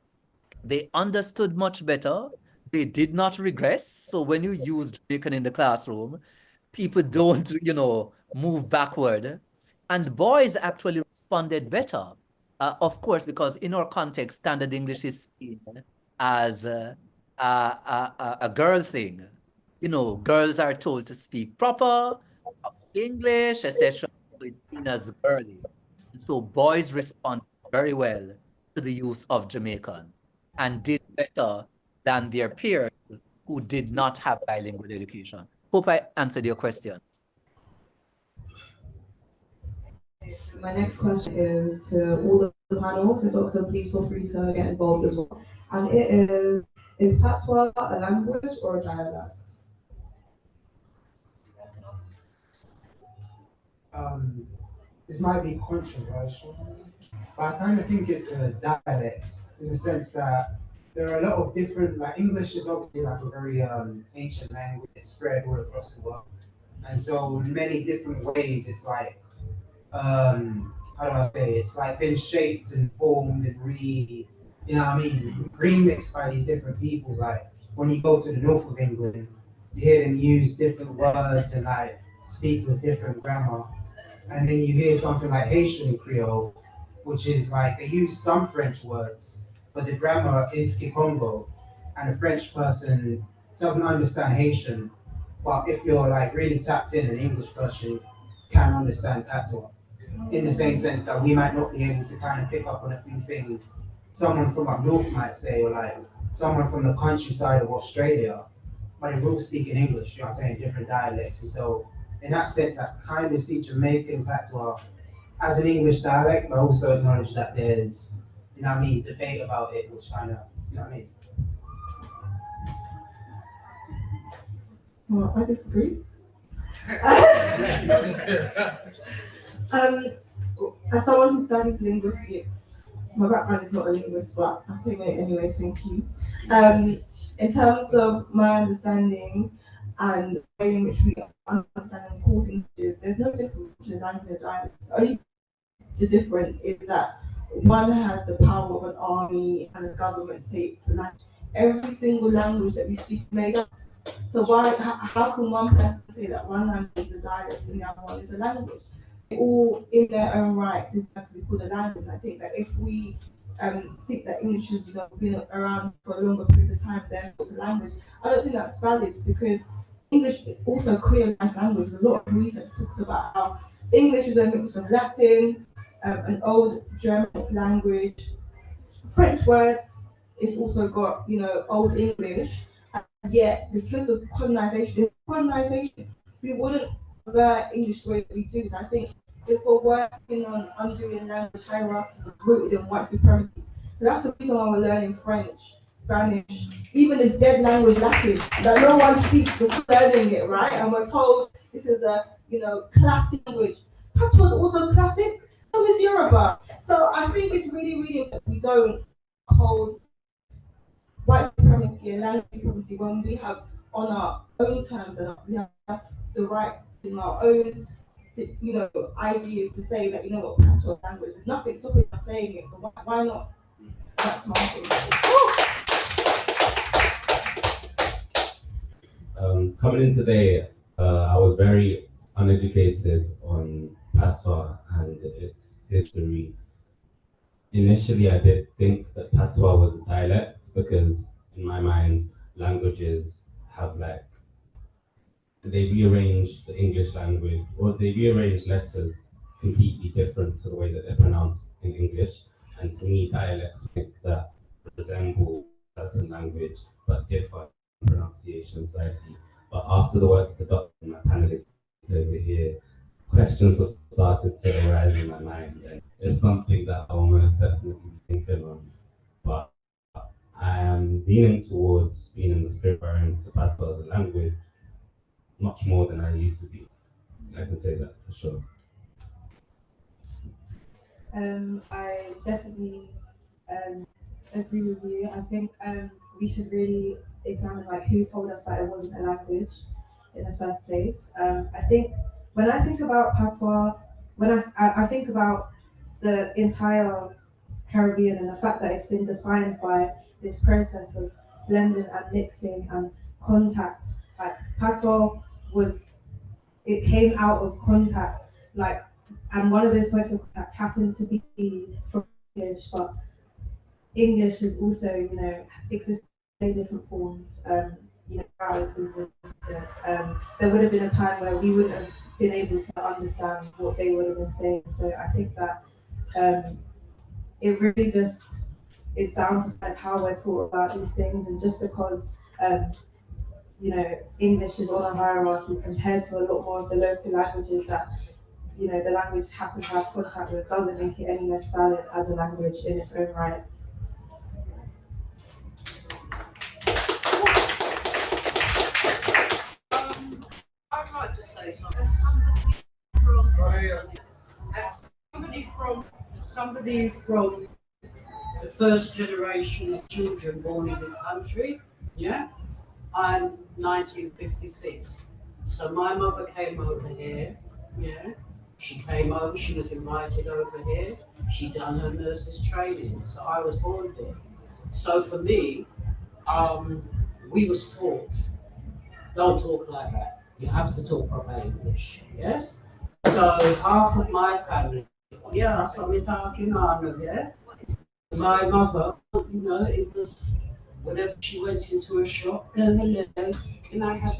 D: They understood much better. They did not regress. So when you use Jamaican in the classroom, people don't, you know, move backward. And boys actually responded better. Of course, because in our context, standard English is seen as a girl thing. You know, girls are told to speak proper English, etc. So it's seen as girly. So boys respond very well to the use of Jamaican and did better than their peers who did not have bilingual education. Hope I answered your questions.
C: My next question is to all the panel, so Doctor, please feel free to get involved as well. And it is Patois a language or a dialect?
F: This might be controversial, but I kind of think it's a dialect in the sense that there are a lot of different, like English is obviously like a very ancient language. It's spread all across the world, and so in many different ways, it's like how do I say? It's like been shaped and formed and you know what I mean, remixed by these different peoples. Like when you go to the north of England, you hear them use different words and like speak with different grammar. And then you hear something like Haitian Creole, which is like they use some French words, but the grammar is Kikongo, and a French person doesn't understand Haitian, but if you're like really tapped in, an English person can understand Patois. In the same sense that we might not be able to kind of pick up on a few things someone from up north might say, or like someone from the countryside of Australia, but they will speak in English, you know what I'm saying, different dialects. And so in that sense, I kind of see Jamaican Patois as an English dialect, but also acknowledge that there's, you know what I mean, debate about it, which kind of, you know what I mean.
C: Well, I disagree. As someone who studies linguistics, my background is not a linguist, but I'm taking it anyway, thank you. In terms of my understanding and the way in which we understand and call things, there's no difference between language and dialect. Only the difference is that one has the power of an army and a government states, and like every single language that we speak is made up. So how can one person say that one language is a dialect and the other one is a language? All in their own right deserve to be called a language. I think that if we think that English has been around for a longer period of time, then it's a language. I don't think that's valid because English is also a creolized language. A lot of research talks about how English is a mix of Latin, an old Germanic language, French words. It's also got Old English, and yet because of colonization, we wouldn't learn English the way that we do. So I think if we're working on undoing language hierarchies rooted in white supremacy, that's the reason why we're learning French, Spanish, even this dead language Latin that no one speaks, we're still learning it, right? And we're told this is a classic language. Patois is also classic. So is Yoruba. So I think it's really, really important we don't hold white supremacy and language supremacy when we have
G: on our own terms and we have the right in our own, ideas to say that, what, Patois language, there's nothing stopping us saying it, so why not? That's my thing.
I: Coming in today, I was very uneducated on Patois and its history. Initially, I did think that Patois was a dialect because, in my mind, languages have they rearrange the English language, or they rearrange letters completely different to the way that they're pronounced in English. And to me, dialects that resemble certain language but differ in pronunciation slightly. But after the work of the doctor and my panelists over here, questions have started to arise in my mind. And it's something that I'll most definitely be thinking on. But I am leaning towards being in the spirit to Patois as a language much more than I used to be. I can say that for sure.
G: I definitely agree with you. I think we should really examine who told us that it wasn't a language in the first place. I think when I think about Patois, when I think about the entire Caribbean and the fact that it's been defined by this process of blending and mixing and contact. Patois it came out of contact, and one of those points of contact happened to be from English, but English is also, exists in different forms. Ours is existence. There would have been a time where we wouldn't have been able to understand what they would have been saying. So I think that it really just is down to how we're taught about these things, and just because English is on a hierarchy compared to a lot more of the local languages that the language happens to have contact with, doesn't make it any less valid as a language in its own right.
K: I'd like to say something. As somebody from the first generation of children born in this country, yeah, I'm 1956. So my mother came over here, yeah. She came over, she was invited over here, she done her nurse's training, so I was born there. So for me, we was taught, don't talk like that. You have to talk proper English, yes? So half of my family, yeah, so we're talking on, yeah? My mother, it was whenever she went into a shop, hello, can I have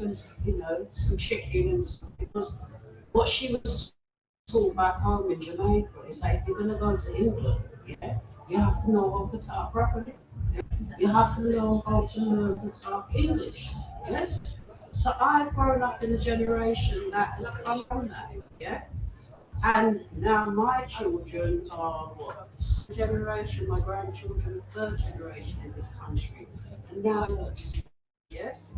K: some chicken and stuff? Because what she was taught back home in Jamaica is that if you're gonna go to England, yeah, you have to know how to talk properly. Yeah? You have to know how to learn to talk English. Yes? So I've grown up in a generation that has come from that, yeah? And now my children are what? Second generation, my grandchildren, third generation in this country. And now it's yes?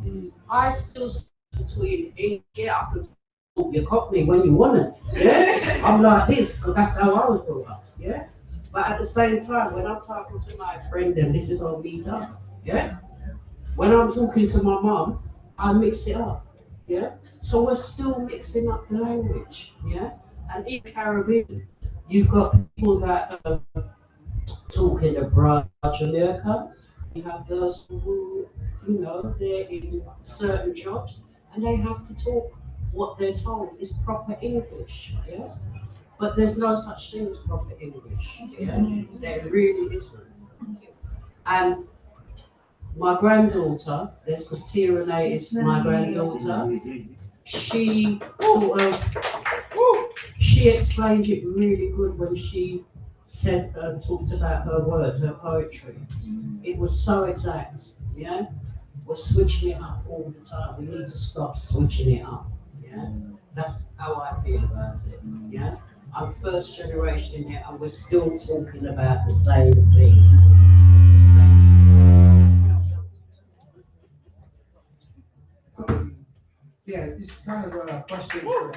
K: I still sit between English, yeah, I could talk your Cockney when you want it. Yeah? I'm like this, because that's how I was brought up. Yeah? But at the same time, when I'm talking to my friend, then this is all me done. Yeah? When I'm talking to my mum, I mix it up. Yeah? So we're still mixing up the language. Yeah? And in the Caribbean, you've got people that are talking abroad Jamaica. You have those who, they're in certain jobs and they have to talk what they're told is proper English. Yes? But there's no such thing as proper English. Yeah? There really isn't. And my granddaughter, that's because Tia Renee is my granddaughter, she sort of, she explained it really good when she said, talked about her words, her poetry. It was so exact, yeah? We're switching it up all the time. We need to stop switching it up, yeah? That's how I feel about it, yeah? I'm first generation in it and we're still talking about the same thing.
F: Yeah, this is kind of a question for.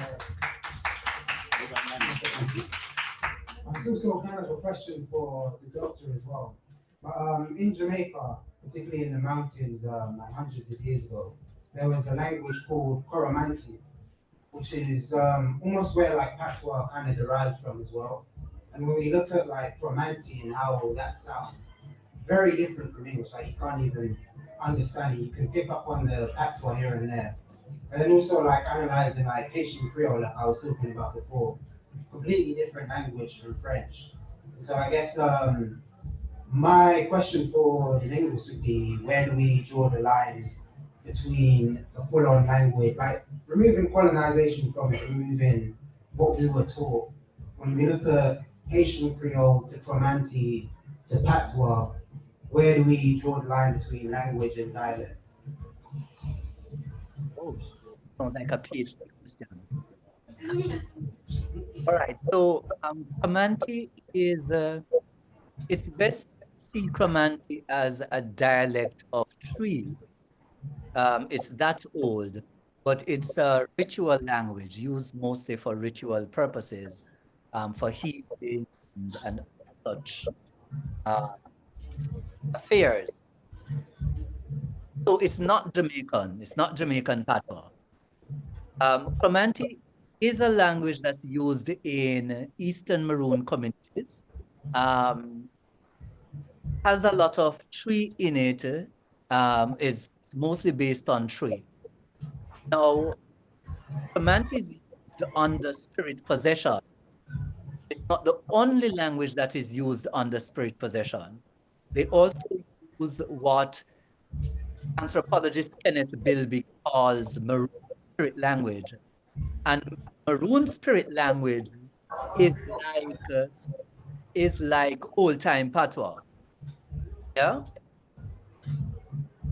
F: It's also kind of a question for the doctor as well. But in Jamaica, particularly in the mountains, like hundreds of years ago, there was a language called Coromantee, which is almost where like Patois kind of derives from as well. And when we look at like Coromantee and how that sounds, very different from English. Like you can't even understand it. You can pick up on the Patois here and there. And then also like analyzing like Haitian Creole, like I was talking about before, completely different language from French. And so I guess my question for the linguist would be, where do we draw the line between a full-on language, like removing colonization from it, removing what we were taught. When we look at Haitian Creole to Cromanti to Patois, where do we draw the line between language and dialect?
D: Oh, sounds like a PhD question. All right, so Comanche is, it's best see Comanche as a dialect of Tree. It's that old, but it's a ritual language used mostly for ritual purposes, for healing and such affairs. So it's not Jamaican, it's not Jamaican Patois. Comanche is a language that's used in Eastern Maroon communities. Has a lot of tree in it. Is mostly based on tree. Now, Comanche is used under spirit possession. It's not the only language that is used under spirit possession. They also use what anthropologist Kenneth Bilby calls maroon spirit language. And maroon spirit language is like old-time Patois. Yeah?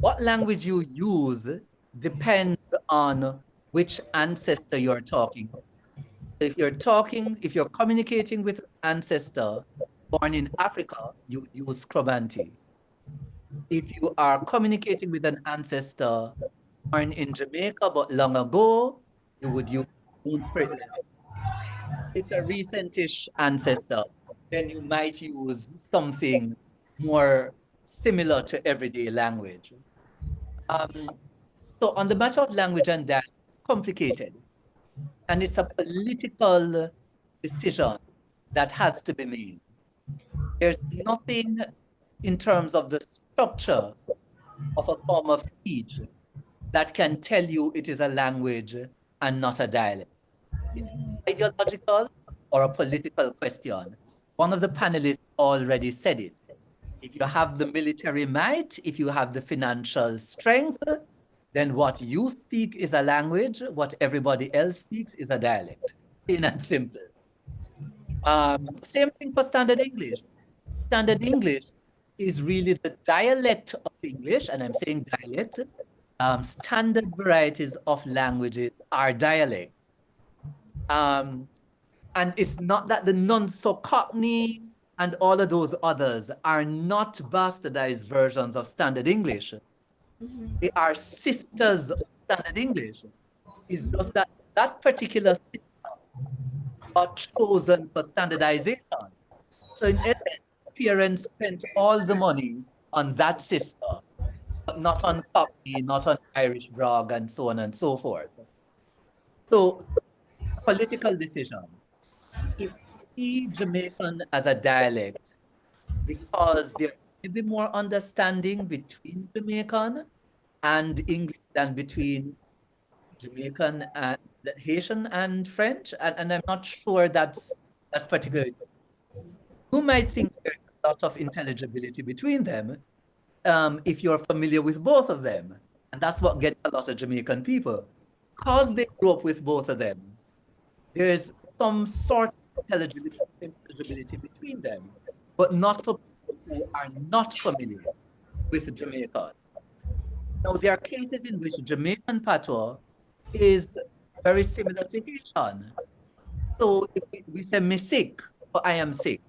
D: What language you use depends on which ancestor you're talking. If you're communicating with an ancestor born in Africa, you use Cromanti. If you are communicating with an ancestor born in Jamaica but long ago, you would use Moon Spirit language. It's a recentish ancestor, then you might use something more similar to everyday language. So on the matter of language and dialect, complicated. And it's a political decision that has to be made. There's nothing in terms of the structure of a form of speech that can tell you it is a language and not a dialect. It's ideological or a political question. One of the panelists already said it. If you have the military might, if you have the financial strength, then what you speak is a language, what everybody else speaks is a dialect, plain and simple. Same thing for Standard English. Standard English is really the dialect of English, and I'm saying dialect. Standard varieties of languages are dialect. And it's not that the non-so-Cockney and all of those others are not bastardized versions of Standard English. They are sisters of Standard English. It's just that that particular system got chosen for standardization. So in essence, parents spent all the money on that system, but not on Cockney, not on Irish Brog, and so on and so forth. So, political decision. If we see Jamaican as a dialect, because there may be more understanding between Jamaican and English than between Jamaican and Haitian and French, and I'm not sure that's particularly. You might think there's a lot of intelligibility between them if you're familiar with both of them, and that's what gets a lot of Jamaican people. Because they grew up with both of them, there's some sort of intelligibility between them, but not for people who are not familiar with Jamaica. Now, there are cases in which Jamaican Patois is very similar to Haitian. So if we say me sick, or I am sick,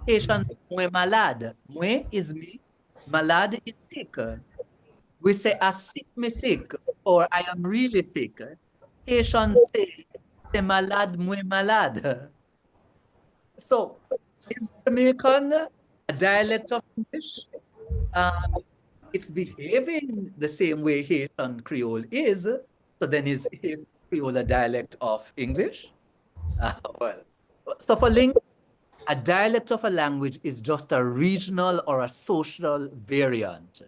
D: Haitian, moi malade. Moi is me, malade is sick. We say a sick me sick, or I am really sick. Haitian say, c'est malade, moi malade. So is Jamaican a dialect of English? it's behaving the same way Haitian Creole is, so then is Haitian Creole a dialect of English? Well, so for Ling, a dialect of a language is just a regional or a social variant.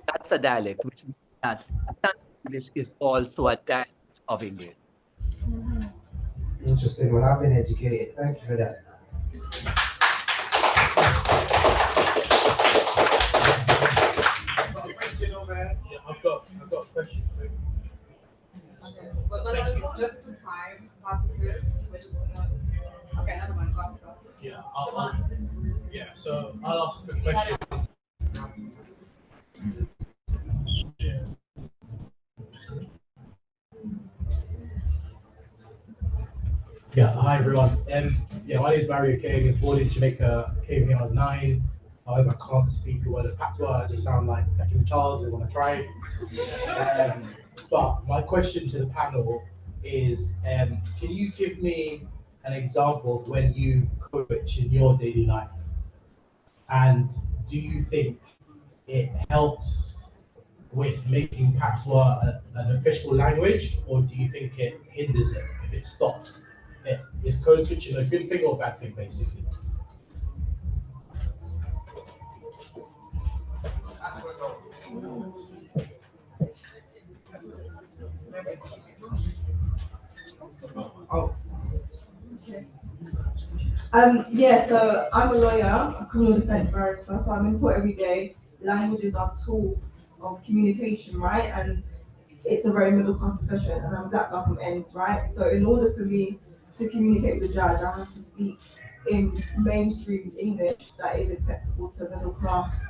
D: That's a dialect, which means that standard English is also a dialect of English.
F: Interesting. Well, I've been educated. Thank you for that.
E: I've got a question over here. Yeah, I've got a question.
C: But just for time purposes, we're just gonna. Okay, never mind. Go.
E: Yeah, yeah. So I'll ask a quick question. Yeah, hi everyone. Yeah, my name is Mario King. I was born in Jamaica, came here when I was 9. However, I can't speak a word of Patois. I just sound like King Charles. I want to try. But my question to the panel is, can you give me an example of when you coach in your daily life? And do you think it helps with making Patois an official language, or do you think it hinders it if it stops it? Is code switching a good thing or a bad thing, basically?
F: Oh,
G: Yeah, so I'm a lawyer, a criminal defense barrister, so I'm in court every day. Language is our tool of communication, right? And it's a very middle class profession, and I'm black from ends, right? So in order for me to communicate with the judge, I have to speak in mainstream English that is acceptable to middle class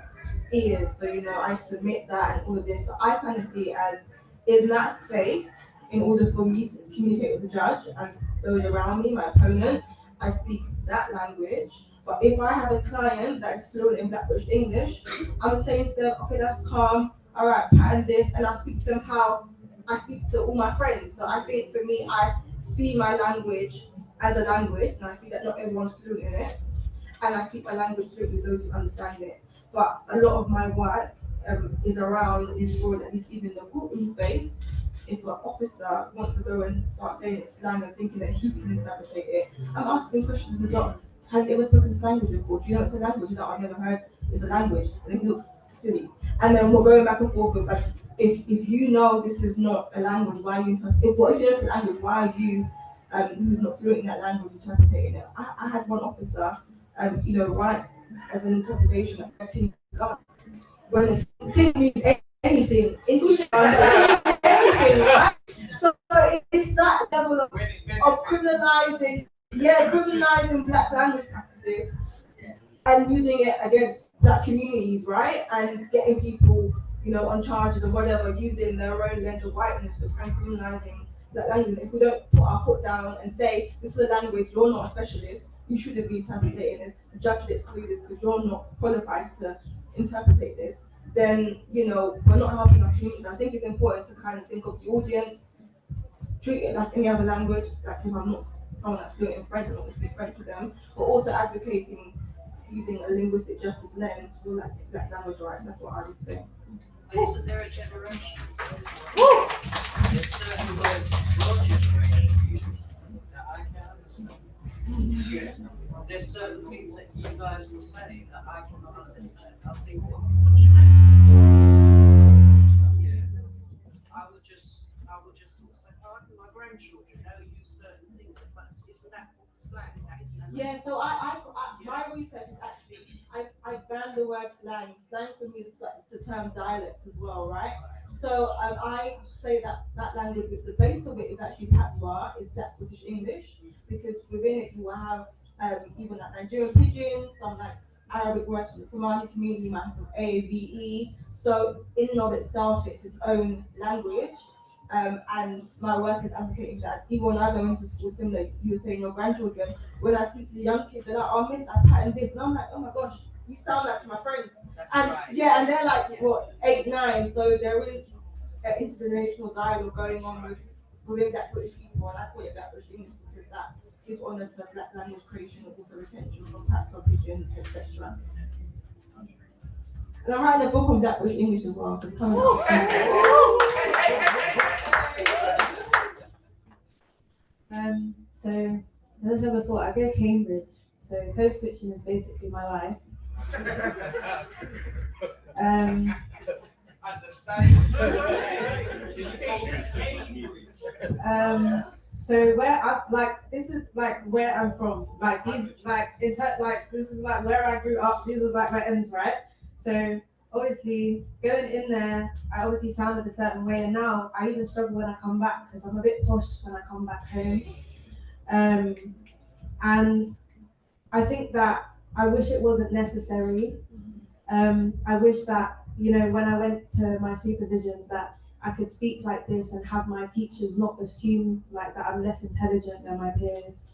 G: ears. So I submit that and all of this. So I kind of see it as in that space, in order for me to communicate with the judge and those around me, my opponent, I speak that language. But if I have a client that's fluent in Black British English, I'm saying to them, okay, that's calm, all right, pattern this, and I speak to them how I speak to all my friends. So I think for me, I see my language as a language, and I see that not everyone's fluent in it, and I speak my language fluently with those who understand it. But a lot of my work is around ensuring that at least even in the courtroom space, if an officer wants to go and start saying it's slang and thinking that he can interpret it, I'm asking questions of the doc. Have you ever spoken this language before? Do you know it's a language? He's like, I've never heard it's a language. And he looks silly. And then we're going back and forth with like, if you know this is not a language, why are you if you know it's a language, why are you who's not fluent in that language interpreting it? I had one officer, write as an interpretation that 13 years ago. When it didn't mean anything, anything, right? So it's that level of criminalizing, criminalizing black language practices and using it against black communities, right? And getting people, on charges or whatever, using their own lens of whiteness to kind of criminalizing black language. If we don't put our foot down and say, this is a language, you're not a specialist, you shouldn't be interpreting this, the judge should exclude this because you're not qualified to interpret this, then, we're not helping our communities. I think it's important to kind of think of the audience, treat it like any other language, like if I'm not someone that's fluent in French, I'm not going to speak French with them, but also advocating using a linguistic justice lens for like black language rights. That's what I would say.
K: Is there a generation? There's certain words your generation uses that I can understand. There's certain things that you guys will say that I cannot understand. I think what you I would just sort of say, oh, my grandchildren know use certain things, but isn't that slang? That isn't a
G: Yeah, so I my research is actually I banned the word slang. Slang for me is the term dialect as well, right? So I say that language, the base of it is actually Patois, is Black British English, because within it you will have even like Nigerian pidgin, some like Arabic words from the Somali community, you might have some AAVE. So in and of itself, it's its own language. And my work is advocating that even when I go into school, similar, you were saying your grandchildren, when I speak to the young kids, they're like, oh, miss, I patterned this. And I'm like, oh my gosh, you sound like my friends.
K: That's
G: And
K: right.
G: yeah, and they're like, what, 8, 9. So there is an intergenerational dialogue going on within Black British people, and I call it Black British English because that gives honor to Black language creation and also retention from Patois, pidgin, etc. And I'm writing a book on Black British English as well, so it's coming out soon. So, as I said before, I go to Cambridge, so code switching is basically my life. So where I like this is like where I'm from. Like these like it's like this is like where I grew up. These was like my ends, right? So obviously going in there, I obviously sounded a certain way, and now I even struggle when I come back because I'm a bit posh when I come back home. And I think that I wish it wasn't necessary. I wish that, you know, when I went to my supervisions that I could speak like this and have my teachers not assume like that I'm less intelligent than my peers.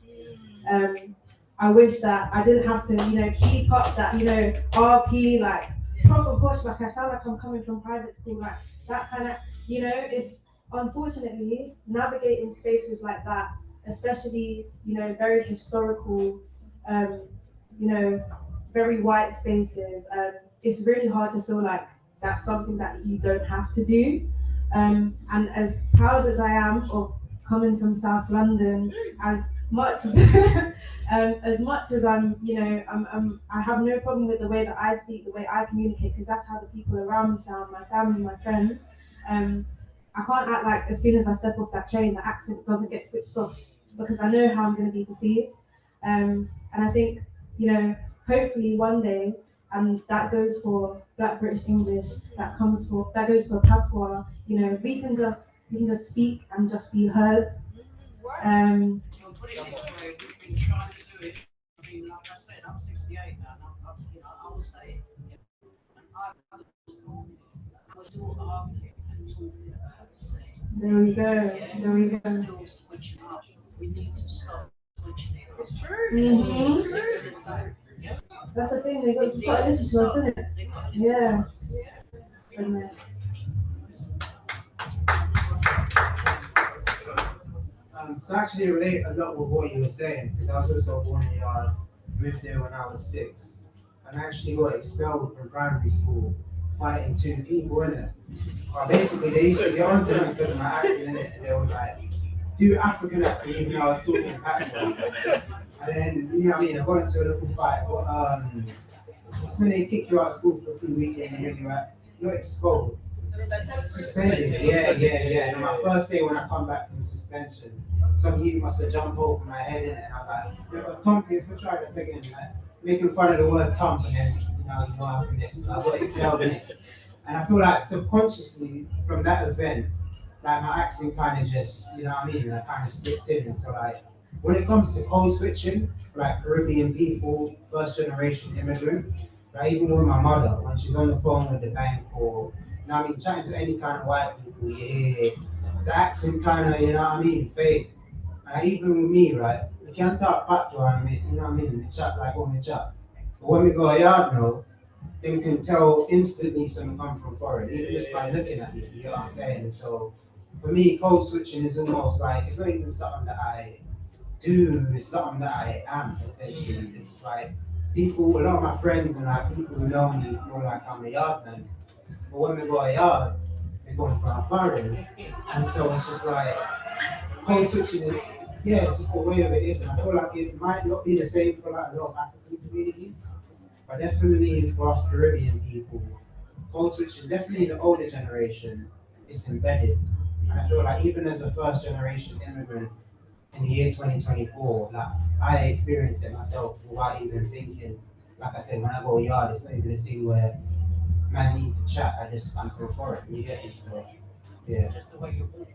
G: I wish that I didn't have to, you know, keep up that, you know, RP, like proper push, like I sound like I'm coming from private school, like that kind of, you know, it's unfortunately navigating spaces like that, especially, you know, very historical, you know, very white spaces. It's really hard to feel like that's something that you don't have to do. And as proud as I am of coming from South London, as much as I'm, you know, I have no problem with the way that I speak, the way I communicate, because that's how the people around me sound, my family, my friends. I can't act like as soon as I step off that train, the accent doesn't get switched off because I know how I'm going to be perceived. And I think, you know, hopefully one day, and that goes for Black British English, that goes for Patois, you know, we can just speak and just be heard.
K: I'll put it this way, we've been trying to do it. I mean, like I said, I'm 68 now, and you know, I will say it. And I was all arguing and talking about saying.
G: There we go. There we go.
K: Still switching up. We need to stop switching it. It's true.
G: Mhm. That's the thing, they got to start listening to us, isn't it? Yeah.
F: So actually relate a lot with what you were saying, because I was also born in Yard, moved there when I was 6, and I actually got expelled from primary school fighting 2 people in it. Basically, they used to get on to me because of my accent in it, and they would like do African accent even though I was talking Patois. And then, you know what I mean, I got into a little fight, but just when they kick you out of school for 3 weeks and you're expelled. Suspended, yeah. And on my first day when I come back from suspension, some youth must have jumped over my head in it, and I'm like, Tomp, if you try this again, like, making fun of the word Tomp, and then, you know what happened next. So I got expelled in it. And I feel like subconsciously, from that event, like my accent kind of just, you know what I mean, I kind of slipped in. And so like, when it comes to code switching, like Caribbean people, first generation immigrant, like even with my mother, when she's on the phone with the bank or, you know what I mean, chatting to any kind of white people, yeah, the accent kind of, you know what I mean, fade. And even with me, right, we can't talk Patois, you know what I mean, we chat like when we chat. But when we go yard now, then we can tell instantly someone come from foreign, even just by looking at you, you know what I'm saying? And so for me, code switching is almost like, it's not even something that I do, it's something that I am, essentially. It's just like, people, a lot of my friends and like people who know me feel like I'm a yard man. But when we go a yard, we're going for a foreign. And so it's just like, code switching, yeah, it's just the way of it is. And I feel like it might not be the same for like a lot of African communities. But definitely for us Caribbean people, code switching, definitely the older generation, it's embedded. And I feel like even as a first generation immigrant in the year 2024, like I experienced it myself without even thinking. Like I said, when I go yard, it's not even a thing where man needs to chat. I'm from foreign, you get it? So yeah.
K: Just the way you walk.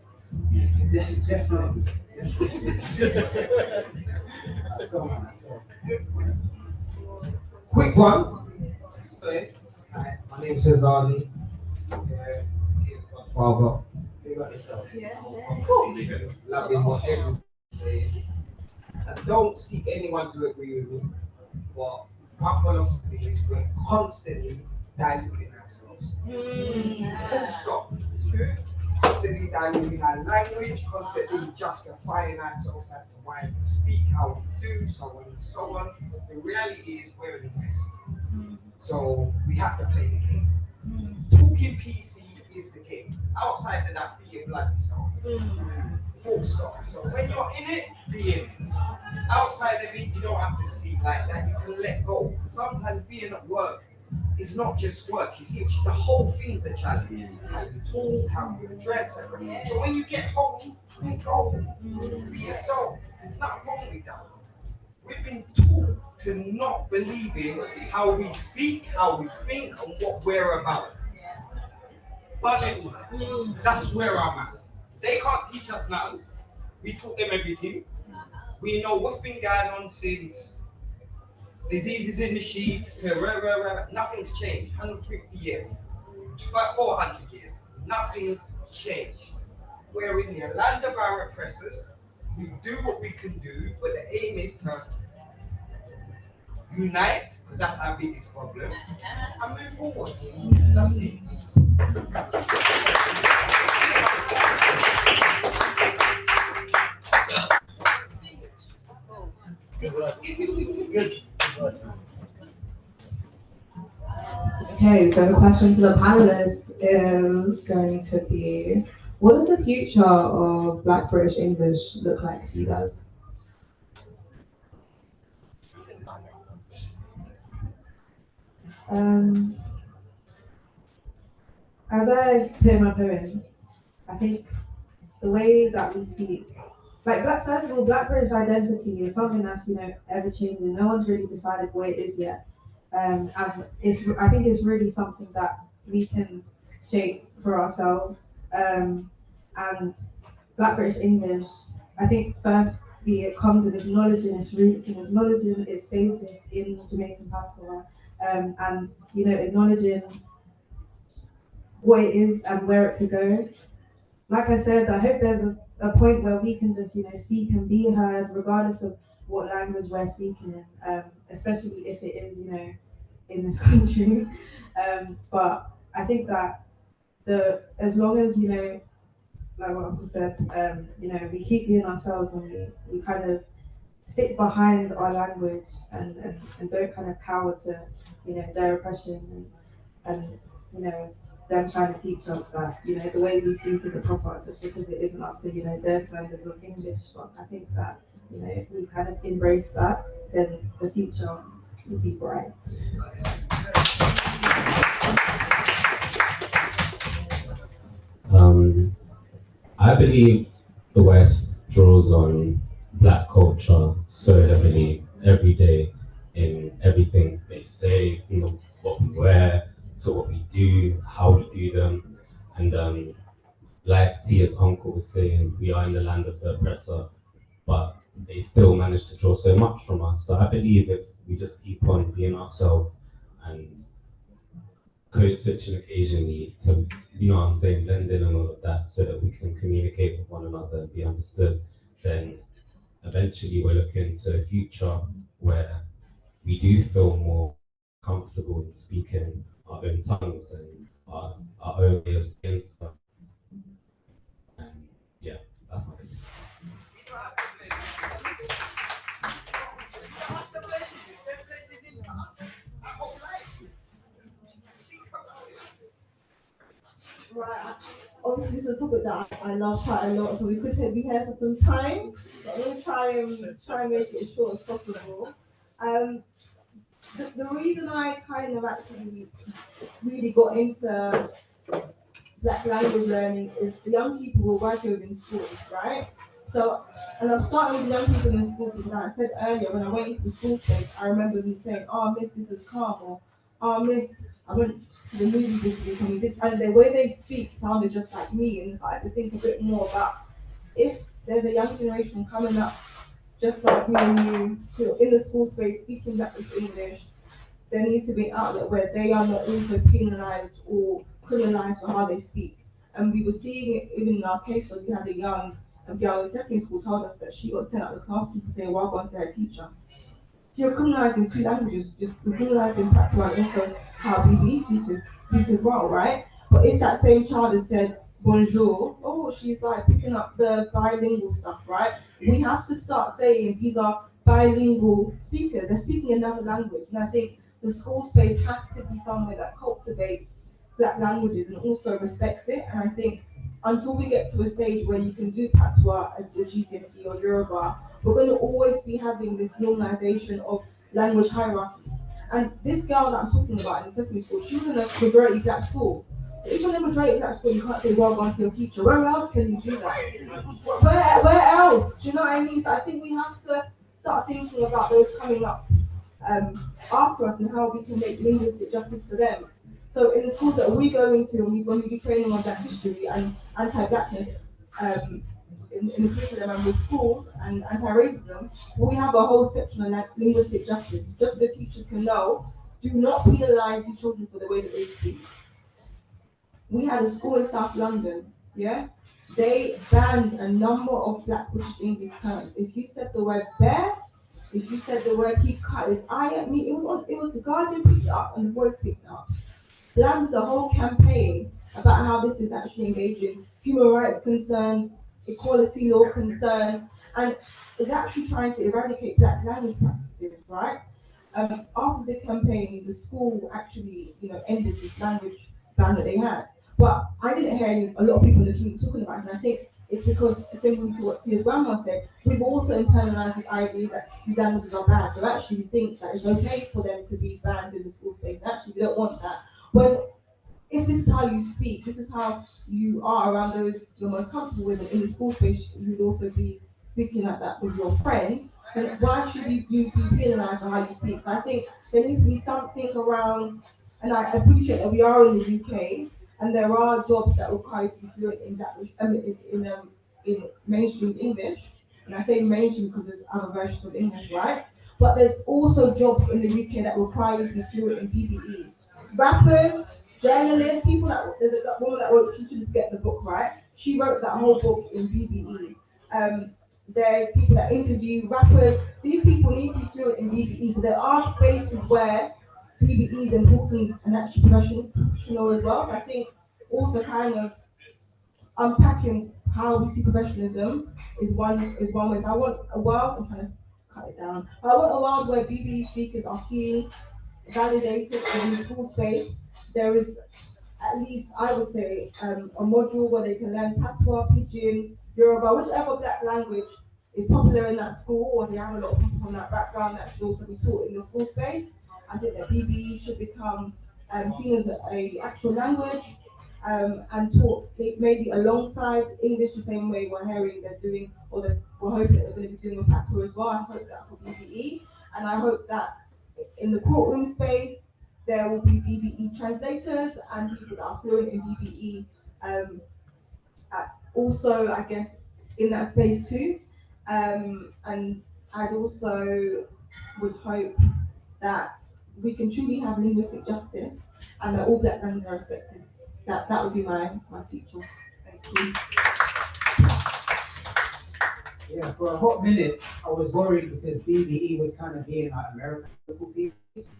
F: Definitely. I saw.
L: Quick one. Hi, my name's Cesarli. Father.
F: You got yourself.
L: Loving what everyone say. I don't seek anyone to agree with me, but my philosophy is we're constantly diluting ourselves. Full stop. Constantly diluting our language, constantly justifying ourselves as to why we speak, how we do, so on and so on. The reality is we're in the West. So we have to play the game. Talking PC is the game. Outside of that, be your bloody self. Full stop. So when you're in it, be in it. Outside of it, you don't have to speak like that. You can let go. Sometimes being at work is not just work. You see, the whole thing's a challenge. How you talk, how you dress, everything. So when you get home, let go. Be yourself. There's nothing wrong with that. We've been taught to not believe in how we speak, how we think, and what we're about. But that's where I'm at. They can't teach us now. We taught them everything. We know what's been going on since diseases in the sheets, nothing's changed. 150 years, 400 years, nothing's changed. We're in the land of our oppressors. We do what we can do, but the aim is to unite, because that's our biggest problem, and move forward. That's it.
C: Okay, so the question to the panelists is going to be, what does the future of Black British English look like to you guys?
G: As I put in my poem, I think the way that we speak, like first of all, Black British identity is something that's ever changing. No one's really decided what it is yet, and I think it's really something that we can shape for ourselves. And Black British English, I think firstly it comes with acknowledging its roots and acknowledging its basis in Jamaican Patwa, and acknowledging what it is and where it could go. Like I said, I hope there's a point where we can just, speak and be heard, regardless of what language we're speaking in, especially if it is, in this country. But I think that as long as, like what Uncle said, we keep being ourselves and we kind of stick behind our language and don't kind of cower to, their oppression and them trying to teach us that, the way we speak is a proper, just because it isn't up to, their standards of English. But I think that, if we kind of embrace that, then the future will be bright.
I: I believe the West draws on Black culture so heavily every day in everything they say, from what we wear to what we do, how we do them. And like Tia's uncle was saying, we are in the land of the oppressor, but they still manage to draw so much from us. So I believe if we just keep on being ourselves and code switching occasionally to, what I'm saying, blend in and all of that, so that we can communicate with one another and be understood, then eventually we're looking to a future where we do feel more comfortable in speaking our own tongues and our own way of saying stuff. And yeah, that's my piece.
M: Right. Obviously, this is a topic that I love quite a lot, so we could be here for some time. But I'm going to try and make it as short as possible. The reason I kind of actually really got into Black language learning is the young people we're working with in schools, right? So, and I'm starting with the young people in schools because like I said earlier, when I went into the school space, I remember them saying, "Oh, miss, this is calm," or "Oh, miss, I went to the movies this week and we did," and the way they speak sounded just like me, and so I had to think a bit more about if there's a young generation coming up just like me and you, who are in the school space speaking that with English, there needs to be an outlet where they are not also penalized or criminalized for how they speak. And we were seeing it even in our case when we had a girl in secondary school told us that she got sent out of the class to say welcome to her teacher. So you're criminalizing two languages, you're criminalizing Patois and also how BB speakers speak as well, right? But if that same child has said bonjour, oh, she's like picking up the bilingual stuff, right? We have to start saying these are bilingual speakers, they're speaking another language. And I think the school space has to be somewhere that cultivates black languages and also respects it. And I think until we get to a stage where you can do Patois as the GCSE or Yoruba, we're going to always be having this normalization of language hierarchies. And this girl that I'm talking about in secondary school, she was in a majority black school. So if you're in a majority black school, you can't say well done to your teacher. Where else can you do that? Where else? Do you know what I mean? So I think we have to start thinking about those coming up after us and how we can make linguistic justice for them. So in the schools that we go into, when we do training on Black history and anti-Blackness in the curriculum and with schools and anti-racism, we have a whole section on linguistic justice, just so the teachers can know, do not penalise the children for the way that they speak. We had a school in South London, yeah? They banned a number of Black British English terms. If you said the word bear, if you said the word he cut his eye at me, it was the Guardian picked it up and the Voice picked it up. Planned the whole campaign about how this is actually engaging human rights concerns, equality law concerns, and is actually trying to eradicate Black language practices, right? After the campaign, the school actually, ended this language ban that they had. But I didn't hear a lot of people in the community talking about it, and I think it's because, similarly to what Tia's grandma said, we've also internalized this idea that these languages are bad. So actually, we think that it's okay for them to be banned in the school space. And actually, we don't want that. When if this is how you speak, this is how you are around those you're most comfortable with in the school space, you'd also be speaking like that with your friends, then why should you be penalised for how you speak? So I think there needs to be something around, and I appreciate that we are in the UK and there are jobs that require you to be fluent in that in mainstream English. And I say mainstream because there's other versions of English, right? But there's also jobs in the UK that require you to be fluent in BBE. Rappers, journalists, people there's a woman that wrote Teachers Get the Book, right? She wrote that whole book in BBE. There's people that interview rappers. These people need to be fluent in BBE. So there are spaces where BBE is important and actually professional as well. So I think also kind of unpacking how we see professionalism is one way. So I want a world, I'm trying to cut it down. I want a world where BBE speakers are seen, validated in the school space. There is at least, I would say, a module where they can learn Patois, Pidgin, Yoruba, whichever Black language is popular in that school, or they have a lot of people from that background that should also be taught in the school space. I think that BBE should become seen as a actual language and taught maybe alongside English, the same way we're hearing they're doing, or we're hoping that they're going to be doing with Patois as well. I hope that for BBE, and I hope that in the courtroom space, there will be BBE translators and people that are fluent in BBE. Also, I guess, in that space too. And I'd also would hope that we can truly have linguistic justice and that all Black languages are respected. That would be my future. Thank you.
F: Yeah, for a hot minute, I was worried because BBE was kind of being like American piece.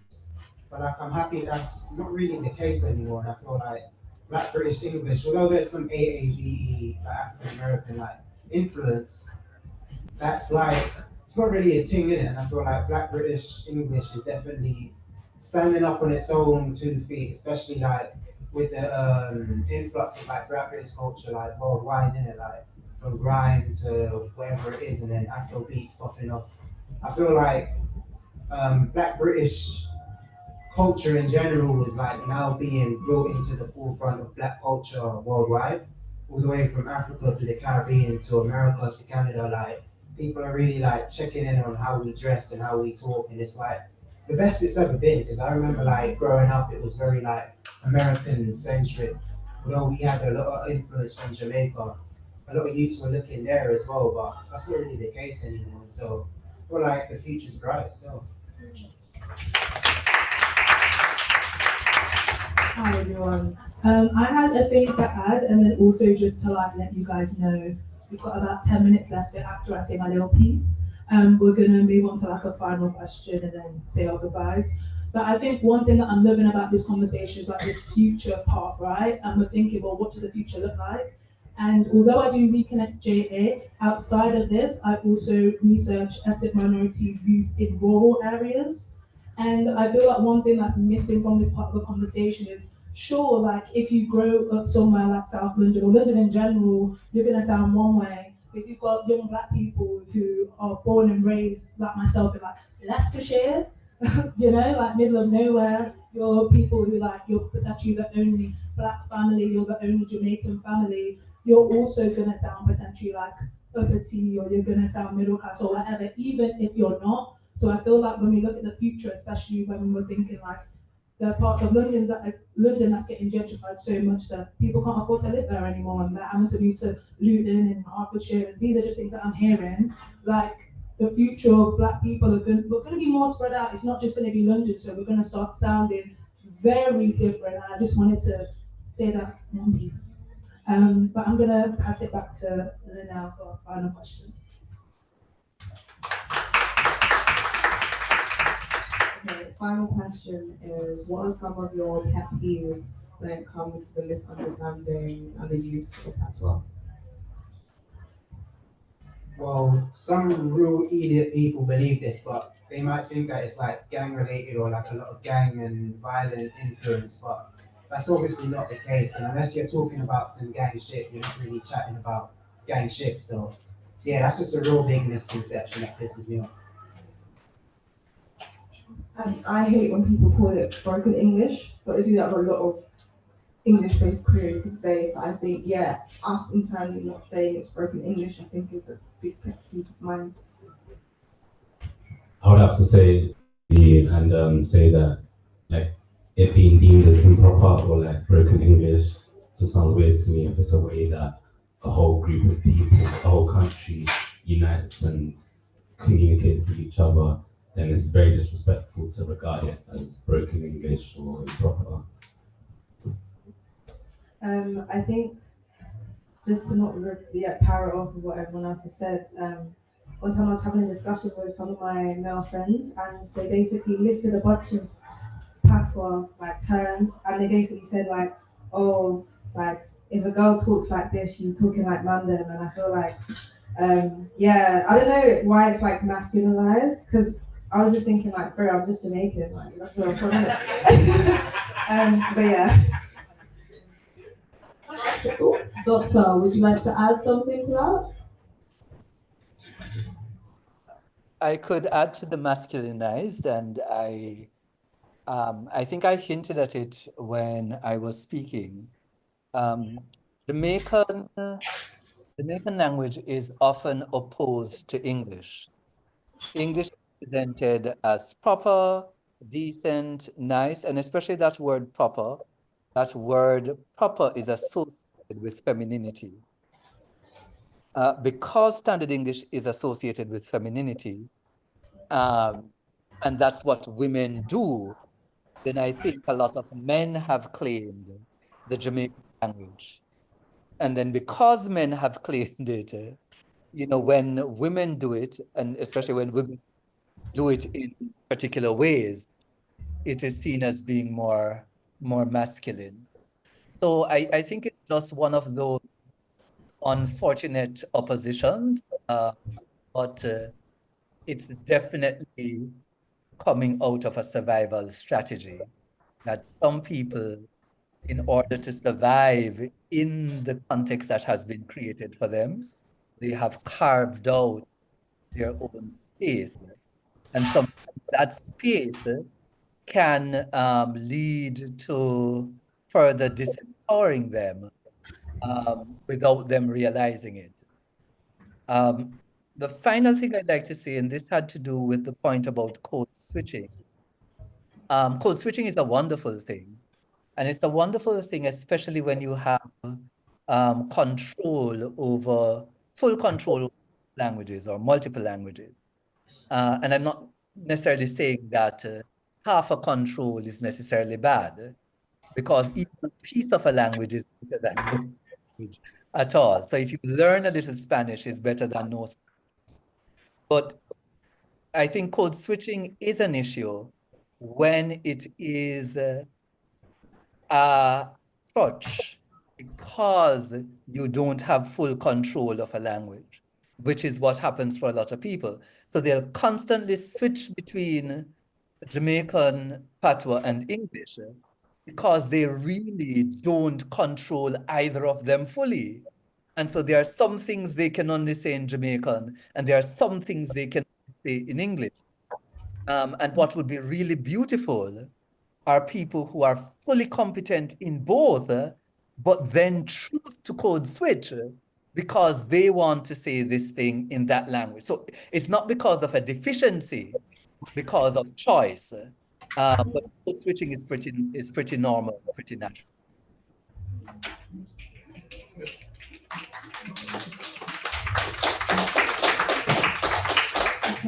F: But like, I'm happy that's not really the case anymore. And I feel like Black British English, although there's some AAVE, like African American like influence, that's like, it's not really a thing in it. And I feel like Black British English is definitely standing up on its own 2 feet, especially like with the influx of like Black British culture, like worldwide, in it, like from grime to wherever it is, and then Afro beats popping off. I feel like Black British culture in general is like now being brought into the forefront of Black culture worldwide, all the way from Africa to the Caribbean to America to Canada. Like, people are really like checking in on how we dress and how we talk, and it's like the best it's ever been. Because I remember like growing up, it was very like American centric, although we had a lot of influence from Jamaica. A lot of youths were looking there as well, but that's not really the case anymore. So I feel like the future's bright still.
A: Hi everyone. I had a thing to add, and then also just to like let you guys know we've got about 10 minutes left. So after I say my little piece, we're gonna move on to like a final question and then say our goodbyes. But I think one thing that I'm loving about this conversation is like this future part, right? And we're thinking, well, what does the future look like? And although I do Reconnect JA, outside of this, I also research ethnic minority youth in rural areas. And I feel like one thing that's missing from this part of the conversation is, sure, like if you grow up somewhere like South London or London in general, you're gonna sound one way. If you've got young black people who are born and raised like myself in like Leicestershire, you know, like middle of nowhere, you're people who like you're potentially the only black family, you're the only Jamaican family, you're also gonna sound potentially like upper T or you're gonna sound middle class or whatever, even if you're not. So I feel like when we look at the future, especially when we're thinking like there's parts of London that's getting gentrified so much that people can't afford to live there anymore and they're having to move to Luton and Hertfordshire. And these are just things that I'm hearing. Like the future of black people we're going to be more spread out. It's not just going to be London, so we're going to start sounding very different. And I just wanted to say that one piece. But I'm going to pass it back to Linnell for a final question.
C: Okay, final question is, what are some of your pet peeves when it comes to the misunderstandings and the use of patois?
F: Well, some real idiot people believe this, but they might think that it's like gang related or like a lot of gang and violent influence, but that's obviously not the case. And unless you're talking about some gang shit, you're not really chatting about gang shit. So yeah, that's just a real big misconception that pisses me off.
M: And I hate when people call it broken English, but they do that with a lot of English-based career, you could say. So I think, yeah, us internally not saying it's broken English, I think is a big pet peeve of mine.
I: I would have to say say that like it being deemed as improper or like broken English just sounds weird to me if it's a way that a whole group of people, a whole country unites and communicates with each other, then it's very disrespectful to regard it as broken English or improper.
G: I think just to not parrot off of what everyone else has said, one time I was having a discussion with some of my male friends and they basically listed a bunch of patois like terms and they basically said like, oh, like if a girl talks like this, she's talking like Mandem, and I feel like, yeah, I don't know why it's like masculinized, because I was just thinking like, bro, I'm just Jamaican, like that's what I'm from. But yeah.
C: Doctor, would you like to add something to that?
D: I could add to the masculinized, and I think I hinted at it when I was speaking. Jamaican language is often opposed to English. English is presented as proper, decent, nice, and especially that word proper. That word proper is associated with femininity. Because Standard English is associated with femininity, and that's what women do, then I think a lot of men have claimed the Jamaican language. And then because men have claimed it, you know, when women do it, and especially when women do it in particular ways, it is seen as being more masculine. So I think it's just one of those unfortunate oppositions, but it's definitely coming out of a survival strategy that some people, in order to survive in the context that has been created for them, they have carved out their own space. And sometimes that space can lead to further disempowering them without them realizing it. The final thing I'd like to say, and this had to do with the point about code switching. Code switching is a wonderful thing. And it's a wonderful thing, especially when you have full control over languages or multiple languages. And I'm not necessarily saying that half a control is necessarily bad, because even a piece of a language is better than no language at all. So if you learn a little Spanish, it's better than no Spanish. But I think code switching is an issue when it is a crutch because you don't have full control of a language, which is what happens for a lot of people. So they'll constantly switch between Jamaican Patwa and English because they really don't control either of them fully. And so there are some things they can only say in Jamaican, and there are some things they can say in English. And what would be really beautiful are people who are fully competent in both, but then choose to code switch because they want to say this thing in that language. So it's not because of a deficiency, because of choice. But code switching is pretty normal, pretty natural.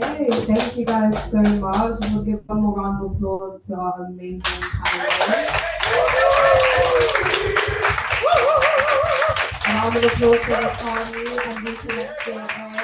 C: Okay, thank you guys so much. We'll give one more round of applause to our amazing panelists. A round of applause for the party and Reconnect JA.